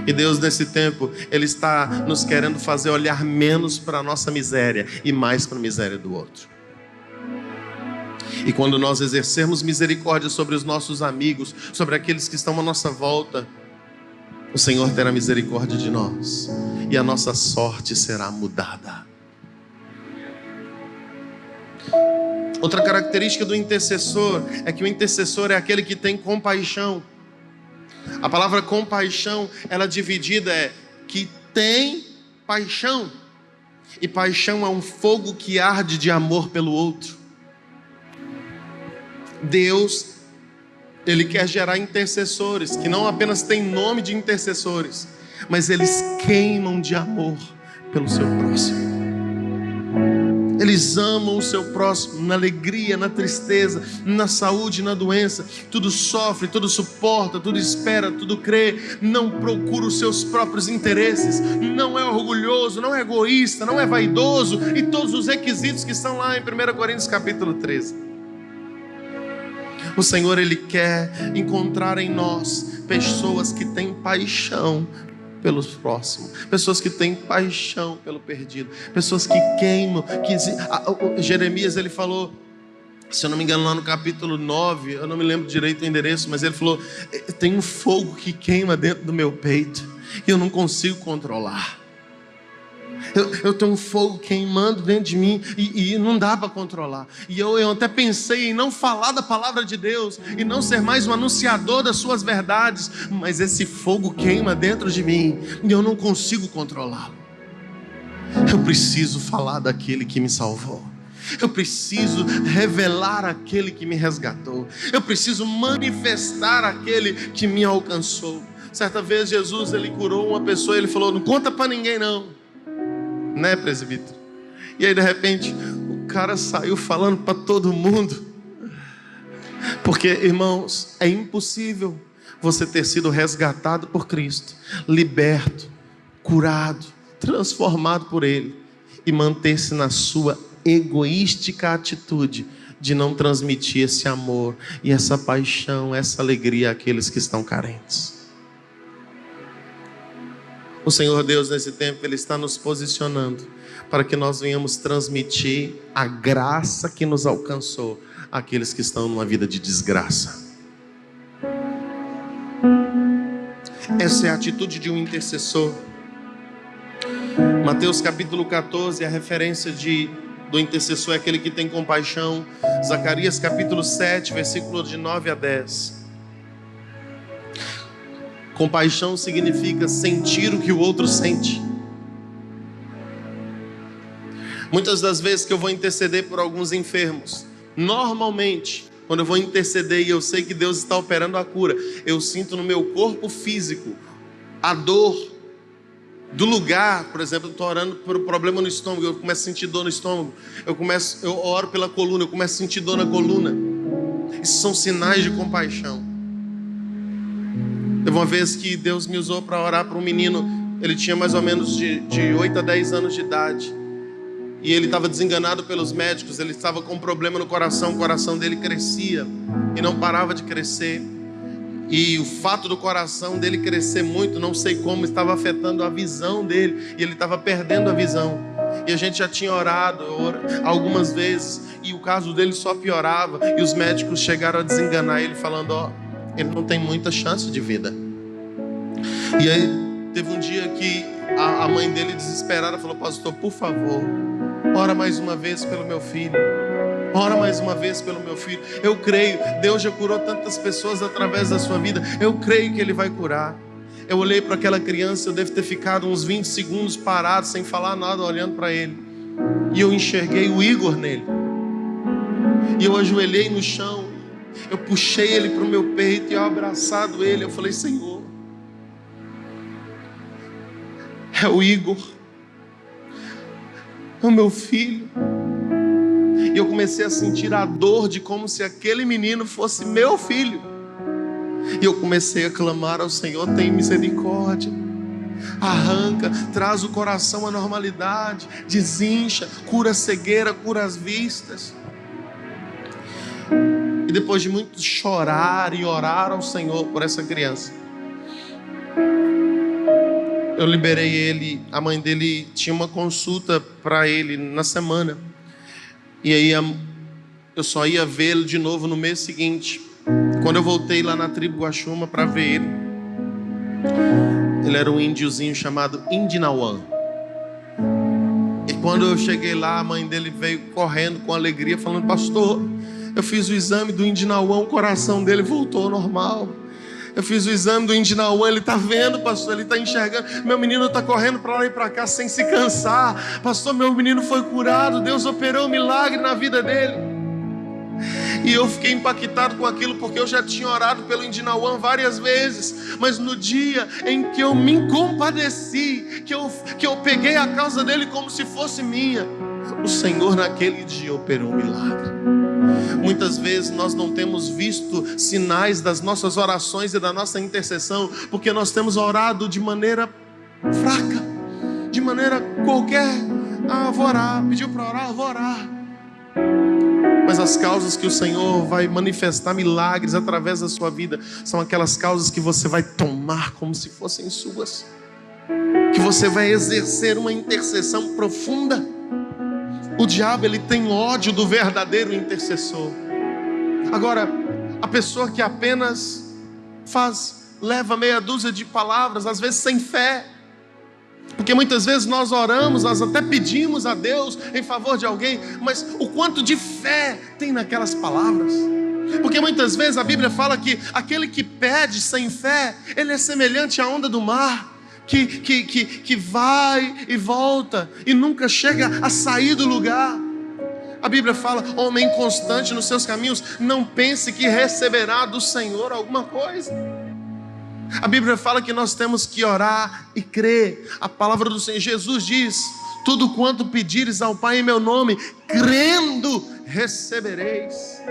E Deus, nesse tempo, Ele está nos querendo fazer olhar menos para a nossa miséria e mais para a miséria do outro. E quando nós exercermos misericórdia sobre os nossos amigos, sobre aqueles que estão à nossa volta, o Senhor terá misericórdia de nós e a nossa sorte será mudada. Outra característica do intercessor é que o intercessor é aquele que tem compaixão. A palavra compaixão, ela dividida é que tem paixão. E paixão é um fogo que arde de amor pelo outro. Deus, Ele quer gerar intercessores que não apenas têm nome de intercessores, mas eles queimam de amor pelo seu próximo. Eles amam o seu próximo na alegria, na tristeza, na saúde, na doença. Tudo sofre, tudo suporta, tudo espera, tudo crê. Não procura os seus próprios interesses. Não é orgulhoso, não é egoísta, não é vaidoso. E todos os requisitos que estão lá em 1 Coríntios capítulo 13. O Senhor, Ele quer encontrar em nós pessoas que têm paixão pelos próximos, pessoas que têm paixão pelo perdido, pessoas que queimam, Jeremias, ele falou, se eu não me engano lá no capítulo 9, eu não me lembro direito o endereço, mas ele falou, tem um fogo que queima dentro do meu peito, e eu não consigo controlar. Eu tenho um fogo queimando dentro de mim e não dá para controlar. E eu até pensei em não falar da palavra de Deus e não ser mais um anunciador das suas verdades, mas esse fogo queima dentro de mim e eu não consigo controlá-lo. Eu preciso falar daquele que me salvou. Eu preciso revelar aquele que me resgatou. Eu preciso manifestar aquele que me alcançou. Certa vez Jesus, ele curou uma pessoa e ele falou, não conta para ninguém não. Né, presbítero? E aí de repente o cara saiu falando para todo mundo. Porque, irmãos, é impossível você ter sido resgatado por Cristo, liberto, curado, transformado por Ele e manter-se na sua egoística atitude de não transmitir esse amor e essa paixão, essa alegria àqueles que estão carentes. O Senhor Deus, nesse tempo, Ele está nos posicionando para que nós venhamos transmitir a graça que nos alcançou àqueles que estão numa vida de desgraça. Essa é a atitude de um intercessor. Mateus capítulo 14, a referência do intercessor é aquele que tem compaixão. Zacarias capítulo 7, versículo de 9 a 10. Compaixão significa sentir o que o outro sente. Muitas das vezes que eu vou interceder por alguns enfermos, normalmente, quando eu vou interceder e eu sei que Deus está operando a cura, eu sinto no meu corpo físico a dor do lugar. Por exemplo, eu estou orando por um problema no estômago, eu começo a sentir dor no estômago. Eu oro pela coluna, eu começo a sentir dor na coluna. Isso são sinais de compaixão. Teve uma vez que Deus me usou para orar para um menino. Ele tinha mais ou menos de 8 a 10 anos de idade. E ele estava desenganado pelos médicos. Ele estava com um problema no coração. O coração dele crescia e não parava de crescer. E o fato do coração dele crescer muito, não sei como, estava afetando a visão dele. E ele estava perdendo a visão. E a gente já tinha orado algumas vezes. E o caso dele só piorava. E os médicos chegaram a desenganar ele, falando, ele não tem muita chance de vida. E aí teve um dia que a mãe dele, desesperada, falou, pastor, por favor, ora mais uma vez pelo meu filho. Ora mais uma vez pelo meu filho. Eu creio, Deus já curou tantas pessoas através da sua vida. Eu creio que Ele vai curar. Eu olhei para aquela criança, eu devo ter ficado uns 20 segundos parado, sem falar nada, olhando para ele. E eu enxerguei o Igor nele. E eu ajoelhei no chão. Eu puxei ele para o meu peito e eu abraçado ele. Eu falei, Senhor, é o Igor, é o meu filho. E eu comecei a sentir a dor de como se aquele menino fosse meu filho. E eu comecei a clamar ao Senhor, tem misericórdia. Arranca, traz o coração à normalidade, desincha, cura a cegueira, cura as vistas. E depois de muito chorar e orar ao Senhor por essa criança, eu liberei ele. A mãe dele tinha uma consulta para ele na semana. E aí eu só ia vê-lo de novo no mês seguinte. Quando eu voltei lá na tribo Guaxuma para ver ele, ele era um índiozinho chamado Indinauã. E quando eu cheguei lá, a mãe dele veio correndo com alegria, falando: pastor, eu fiz o exame do Indinauã, o coração dele voltou ao normal. Eu fiz o exame do Indinauã, ele está vendo, pastor, ele está enxergando. Meu menino está correndo para lá e para cá sem se cansar. Pastor, meu menino foi curado, Deus operou um milagre na vida dele. E eu fiquei impactado com aquilo, porque eu já tinha orado pelo Indinauã várias vezes. Mas no dia em que eu me compadeci, que eu peguei a causa dele como se fosse minha, o Senhor naquele dia operou um milagre. Muitas vezes nós não temos visto sinais das nossas orações e da nossa intercessão, porque nós temos orado de maneira fraca, de maneira qualquer. Vou orar, pediu para orar, vou orar. Mas as causas que o Senhor vai manifestar milagres através da sua vida são aquelas causas que você vai tomar como se fossem suas, que você vai exercer uma intercessão profunda. O diabo, ele tem ódio do verdadeiro intercessor. Agora, a pessoa que apenas leva meia dúzia de palavras, às vezes sem fé, porque muitas vezes nós oramos, nós até pedimos a Deus em favor de alguém, mas o quanto de fé tem naquelas palavras? Porque muitas vezes a Bíblia fala que aquele que pede sem fé, ele é semelhante à onda do mar, que vai e volta e nunca chega a sair do lugar. A Bíblia fala: homem inconstante nos seus caminhos, não pense que receberá do Senhor alguma coisa. A Bíblia fala que nós temos que orar e crer. A palavra do Senhor, Jesus diz: tudo quanto pedires ao Pai em meu nome, crendo, recebereis.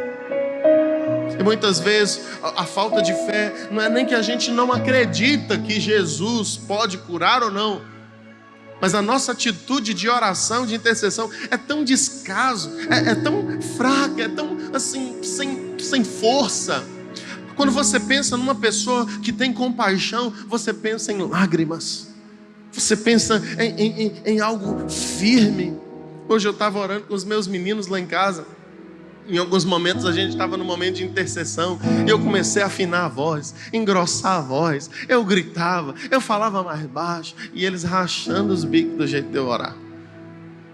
E muitas vezes a falta de fé não é nem que a gente não acredita que Jesus pode curar ou não, mas a nossa atitude de oração, de intercessão é tão descaso, é tão fraca, é tão assim, sem força. Quando você pensa numa pessoa que tem compaixão, você pensa em lágrimas, você pensa em algo firme. Hoje eu estava orando com os meus meninos lá em casa. Em alguns momentos a gente estava no momento de intercessão, e eu comecei a afinar a voz, engrossar a voz, eu gritava, eu falava mais baixo, e eles rachando os bicos do jeito de eu orar.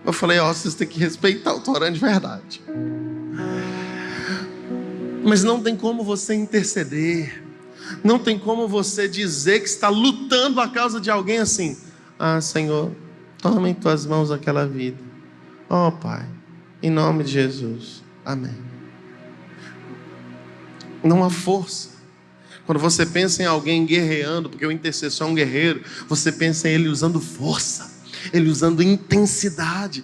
Eu falei: vocês têm que respeitar, eu estou orando de verdade. Mas não tem como você interceder, não tem como você dizer que está lutando a causa de alguém assim: Senhor, toma em tuas mãos aquela vida, Pai, em nome de Jesus, amém. Não há força. Quando você pensa em alguém guerreando, porque o intercessor é um guerreiro, você pensa em ele usando força, ele usando intensidade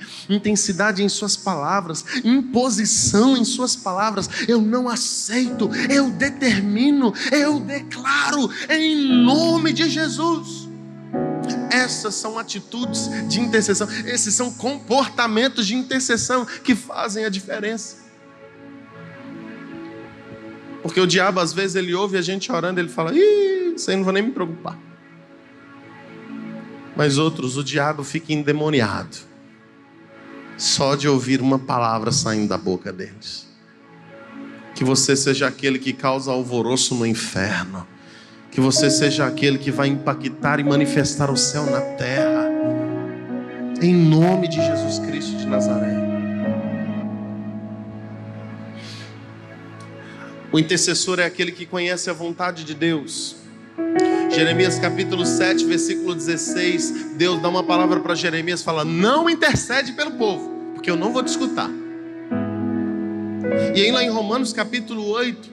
em suas palavras, imposição em suas palavras. Eu não aceito, eu determino, eu declaro em nome de Jesus. Essas são atitudes de intercessão, esses são comportamentos de intercessão que fazem a diferença. Porque o diabo às vezes ele ouve a gente orando, ele fala: isso aí não vou nem me preocupar. Mas outros, o diabo fica endemoniado só de ouvir uma palavra saindo da boca deles. Que você seja aquele que causa alvoroço no inferno, que você seja aquele que vai impactar e manifestar o céu na terra, em nome de Jesus Cristo de Nazaré. O intercessor é aquele que conhece a vontade de Deus. Jeremias capítulo 7, versículo 16, Deus dá uma palavra para Jeremias, fala: não intercede pelo povo, porque eu não vou te escutar. E aí lá em Romanos capítulo 8,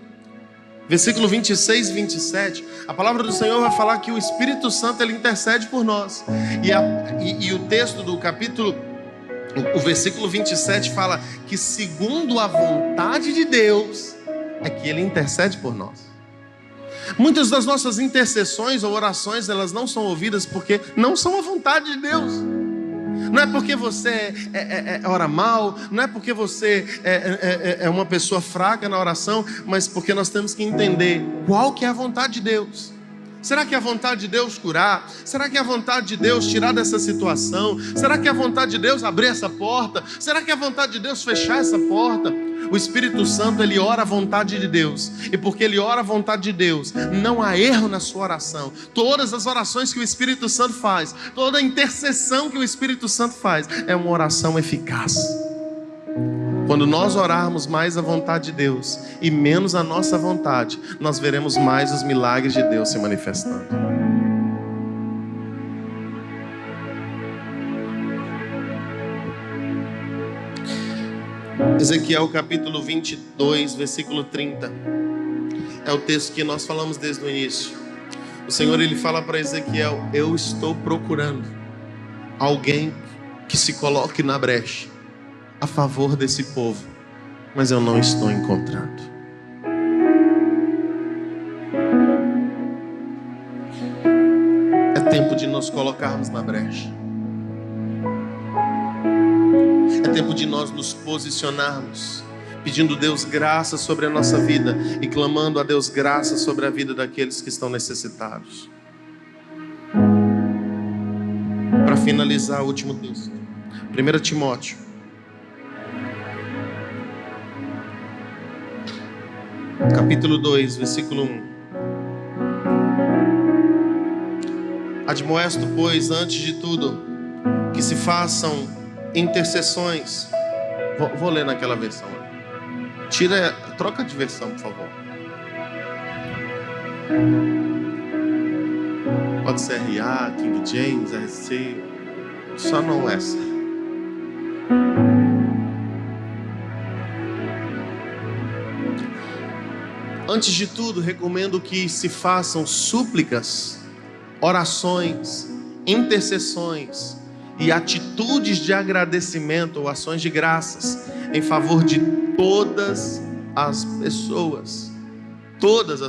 versículo 26 e 27, a palavra do Senhor vai falar que o Espírito Santo ele intercede por nós. E o texto do capítulo, o versículo 27 fala que segundo a vontade de Deus é que ele intercede por nós. Muitas das nossas intercessões ou orações, elas não são ouvidas porque não são a vontade de Deus. Não é porque você ora mal, não é porque você é uma pessoa fraca na oração, mas porque nós temos que entender qual que é a vontade de Deus. Será que é a vontade de Deus curar? Será que é a vontade de Deus tirar dessa situação? Será que é a vontade de Deus abrir essa porta? Será que é a vontade de Deus fechar essa porta? O Espírito Santo, ele ora a vontade de Deus. E porque ele ora a vontade de Deus, não há erro na sua oração. Todas as orações que o Espírito Santo faz, toda a intercessão que o Espírito Santo faz, é uma oração eficaz. Quando nós orarmos mais a vontade de Deus e menos a nossa vontade, nós veremos mais os milagres de Deus se manifestando. Ezequiel capítulo 22, versículo 30. É o texto que nós falamos desde o início. O Senhor, ele fala para Ezequiel: eu estou procurando alguém que se coloque na brecha a favor desse povo, mas eu não estou encontrando. É tempo de nos colocarmos na brecha. É tempo de nós nos posicionarmos, pedindo a Deus graça sobre a nossa vida e clamando a Deus graça sobre a vida daqueles que estão necessitados. Para finalizar, o último texto, 1 Timóteo capítulo 2, versículo 1. Admoesto, pois, antes de tudo, que se façam intercessões. Vou ler naquela versão. Troca de versão, por favor. Pode ser RA, King James, RC, só não essa. Antes de tudo, recomendo que se façam súplicas, orações, intercessões e atitudes de agradecimento ou ações de graças em favor de todas as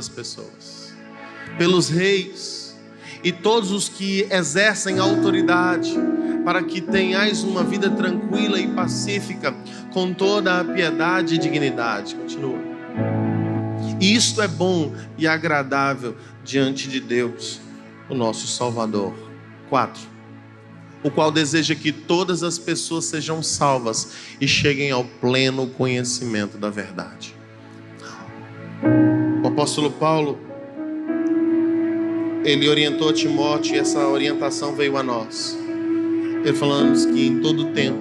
pessoas, pelos reis e todos os que exercem autoridade, para que tenhais uma vida tranquila e pacífica, com toda a piedade e dignidade. Continua. Isto é bom e agradável diante de Deus, o nosso Salvador. 4. O qual deseja que todas as pessoas sejam salvas e cheguem ao pleno conhecimento da verdade. O apóstolo Paulo, ele orientou a Timóteo e essa orientação veio a nós. Ele falando que em todo tempo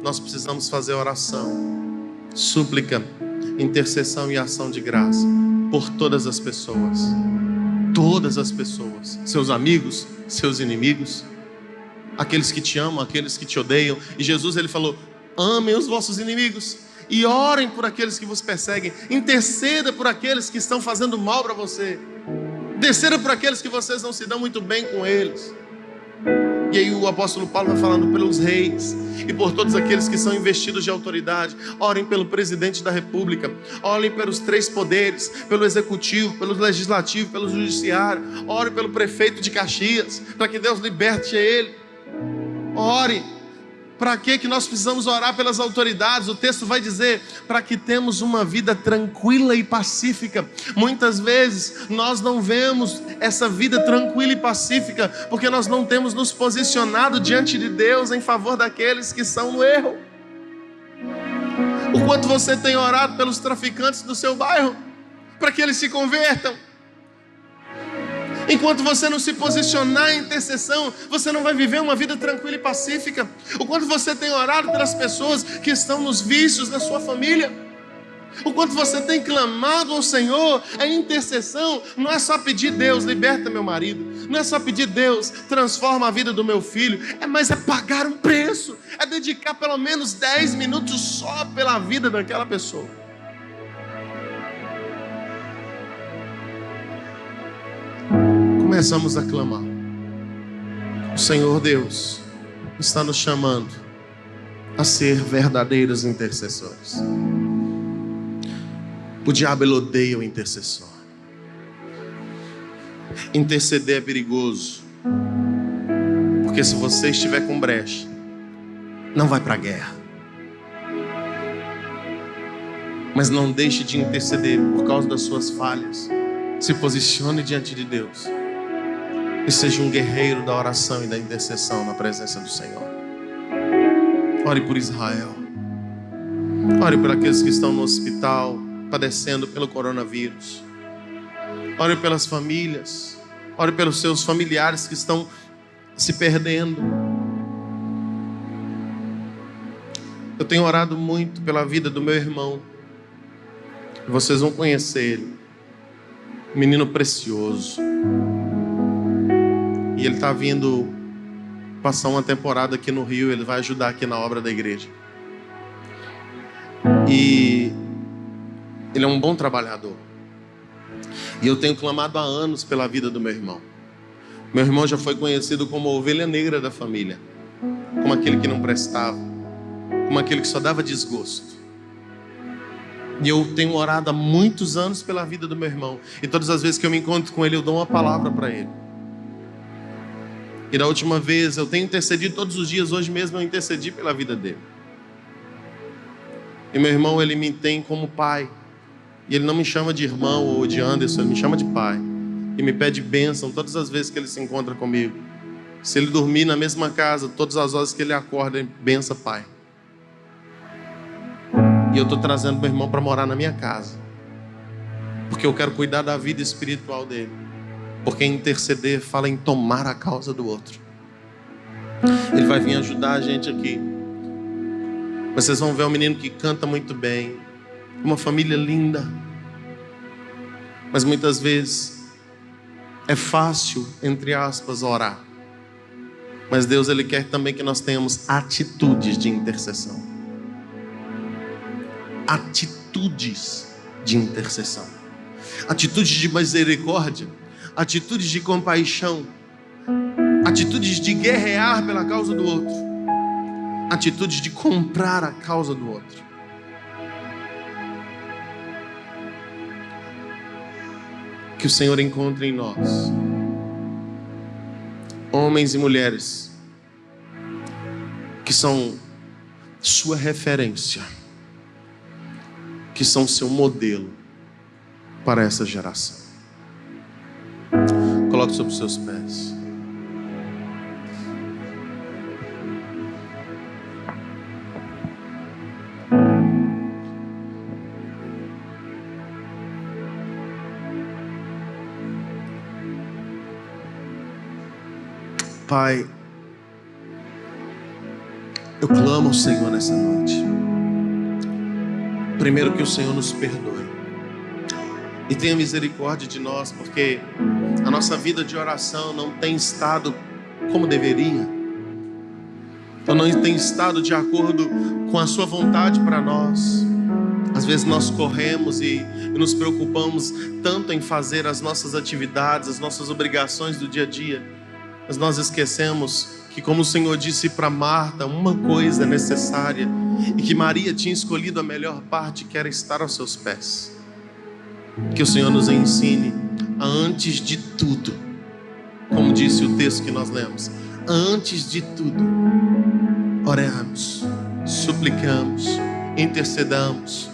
nós precisamos fazer oração, súplica, intercessão e ação de graça por todas as pessoas. Todas as pessoas, seus amigos, seus inimigos, aqueles que te amam, aqueles que te odeiam. E Jesus, ele falou: amem os vossos inimigos e orem por aqueles que vos perseguem. Interceda por aqueles que estão fazendo mal para você. Interceda por aqueles que vocês não se dão muito bem com eles. E aí o apóstolo Paulo vai falando pelos reis e por todos aqueles que são investidos de autoridade. Orem pelo presidente da república, orem pelos 3 poderes, pelo executivo, pelo legislativo, pelo judiciário. Orem pelo prefeito de Caxias, para que Deus liberte ele. Ore. Para que nós precisamos orar pelas autoridades? O texto vai dizer: para que temos uma vida tranquila e pacífica. Muitas vezes nós não vemos essa vida tranquila e pacífica porque nós não temos nos posicionado diante de Deus em favor daqueles que estão no erro. O quanto você tem orado pelos traficantes do seu bairro para que eles se convertam? Enquanto você não se posicionar em intercessão, você não vai viver uma vida tranquila e pacífica. O quanto você tem orado pelas pessoas que estão nos vícios da sua família. O quanto você tem clamado ao Senhor em intercessão. Não é só pedir: Deus, liberta meu marido. Não é só pedir: Deus, transforma a vida do meu filho. Mas é pagar um preço. É dedicar pelo menos 10 minutos só pela vida daquela pessoa. Começamos a clamar. O Senhor Deus está nos chamando a ser verdadeiros intercessores. O diabo, ele odeia o intercessor. Interceder é perigoso, porque se você estiver com brecha, não vai para a guerra. Mas não deixe de interceder por causa das suas falhas. Se posicione diante de Deus e seja um guerreiro da oração e da intercessão na presença do Senhor. Ore por Israel. Ore por aqueles que estão no hospital, padecendo pelo coronavírus. Ore pelas famílias. Ore pelos seus familiares que estão se perdendo. Eu tenho orado muito pela vida do meu irmão. Vocês vão conhecer ele. Um menino precioso. E ele está vindo passar uma temporada aqui no Rio. Ele vai ajudar aqui na obra da igreja. E ele é um bom trabalhador. E eu tenho clamado há anos pela vida do meu irmão. Meu irmão já foi conhecido como a ovelha negra da família, como aquele que não prestava, como aquele que só dava desgosto. E eu tenho orado há muitos anos pela vida do meu irmão. E todas as vezes que eu me encontro com ele, eu dou uma palavra para ele. E da última vez, eu tenho intercedido todos os dias. Hoje mesmo eu intercedi pela vida dele. E meu irmão, ele me tem como pai. E ele não me chama de irmão ou de Anderson, ele me chama de pai. E me pede bênção todas as vezes que ele se encontra comigo. Se ele dormir na mesma casa, todas as horas que ele acorda, ele bença, pai. E eu estou trazendo meu irmão para morar na minha casa. Porque eu quero cuidar da vida espiritual dele. Porque interceder fala em tomar a causa do outro. Ele vai vir ajudar a gente aqui. Vocês vão ver um menino que canta muito bem. Uma família linda. Mas muitas vezes é fácil, entre aspas, orar. Mas Deus, Ele quer também que nós tenhamos atitudes de intercessão. Atitudes de intercessão. Atitudes de misericórdia. Atitudes de compaixão. Atitudes de guerrear pela causa do outro. Atitudes de comprar a causa do outro. Que o Senhor encontre em nós homens e mulheres que são sua referência, que são seu modelo para essa geração. Coloque sobre os seus pés. Pai, eu clamo ao Senhor nessa noite. Primeiro, que o Senhor nos perdoe e tenha misericórdia de nós, porque a nossa vida de oração não tem estado como deveria. Então não tem estado de acordo com a sua vontade para nós. Às vezes nós corremos e nos preocupamos tanto em fazer as nossas atividades, as nossas obrigações do dia a dia, mas nós esquecemos que, como o Senhor disse para Marta, uma coisa é necessária, e que Maria tinha escolhido a melhor parte, que era estar aos seus pés. Que o Senhor nos ensine a, antes de tudo, como disse o texto que nós lemos, antes de tudo, oremos, suplicamos, intercedamos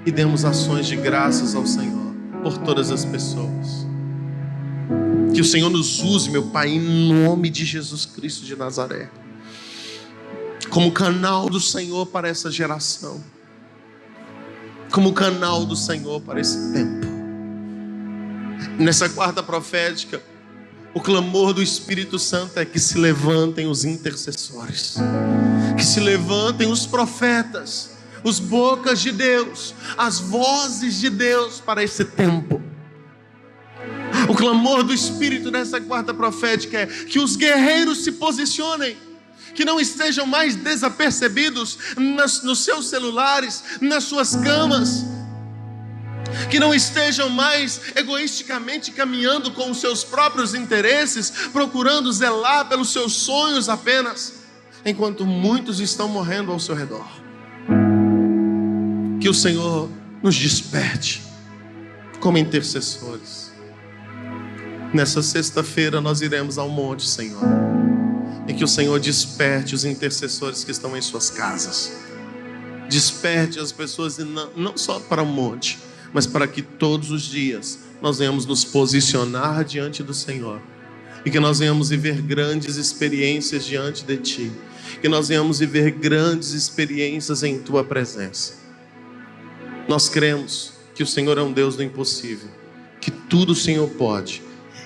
e demos ações de graças ao Senhor por todas as pessoas. Que o Senhor nos use, meu Pai, em nome de Jesus Cristo de Nazaré, como canal do Senhor para essa geração, como canal do Senhor para esse tempo. Nessa quarta profética, o clamor do Espírito Santo é que se levantem os intercessores, que se levantem os profetas, os bocas de Deus, as vozes de Deus para esse tempo. O clamor do Espírito nessa quarta profética é que os guerreiros se posicionem, que não estejam mais desapercebidos nos seus celulares, nas suas camas, que não estejam mais egoisticamente caminhando com os seus próprios interesses, procurando zelar pelos seus sonhos apenas, enquanto muitos estão morrendo ao seu redor. Que o Senhor nos desperte como intercessores. Nessa sexta-feira nós iremos ao monte, Senhor, e que o Senhor desperte os intercessores que estão em suas casas. Desperte as pessoas não só para o monte, mas para que todos os dias nós venhamos nos posicionar diante do Senhor, e que nós venhamos viver grandes experiências diante de Ti, que nós venhamos viver grandes experiências em Tua presença. Nós cremos que o Senhor é um Deus do impossível, que tudo o Senhor pode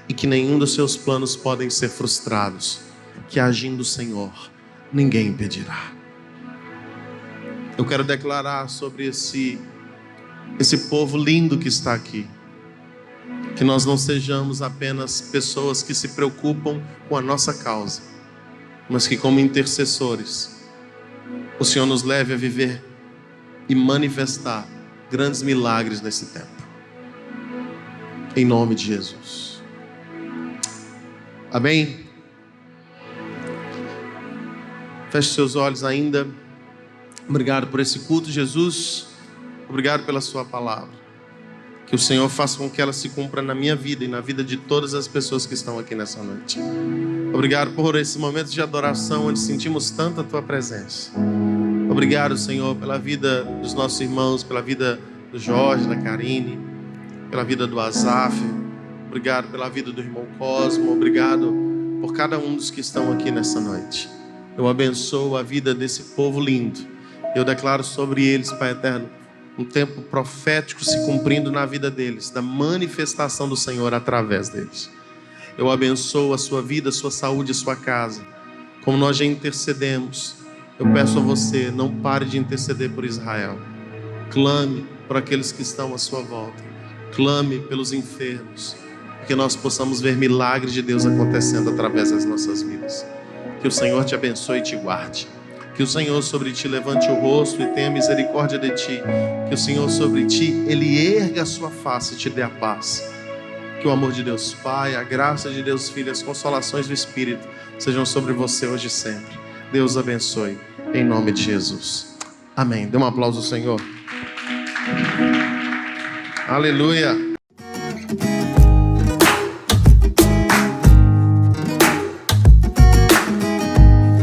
e que nenhum dos seus planos podem ser frustrados, que agindo o Senhor, ninguém impedirá. Eu quero declarar sobre esse povo lindo que está aqui, que nós não sejamos apenas pessoas que se preocupam com a nossa causa, mas que como intercessores, o Senhor nos leve a viver e manifestar grandes milagres nesse tempo. Em nome de Jesus. Amém? Feche seus olhos ainda. Obrigado por esse culto, Jesus. Obrigado pela sua palavra. Que o Senhor faça com que ela se cumpra na minha vida e na vida de todas as pessoas que estão aqui nessa noite. Obrigado por esse momento de adoração onde sentimos tanto a tua presença. Obrigado, Senhor, pela vida dos nossos irmãos, pela vida do Jorge, da Karine, pela vida do Azaf. Obrigado pela vida do irmão Cosmo. Obrigado por cada um dos que estão aqui nessa noite. Eu abençoo a vida desse povo lindo. Eu declaro sobre eles, Pai eterno, um tempo profético se cumprindo na vida deles, da manifestação do Senhor através deles. Eu abençoo a sua vida, a sua saúde, a sua casa. Como nós já intercedemos, eu peço a você, não pare de interceder por Israel. Clame por aqueles que estão à sua volta. Clame pelos enfermos, que nós possamos ver milagres de Deus acontecendo através das nossas vidas. Que o Senhor te abençoe e te guarde. Que o Senhor sobre ti levante o rosto e tenha misericórdia de ti. Que o Senhor sobre ti, Ele erga a sua face e te dê a paz. Que o amor de Deus Pai, a graça de Deus Filho, as consolações do Espírito sejam sobre você hoje e sempre. Deus abençoe, em nome de Jesus. Amém. Dê um aplauso ao Senhor. Aleluia.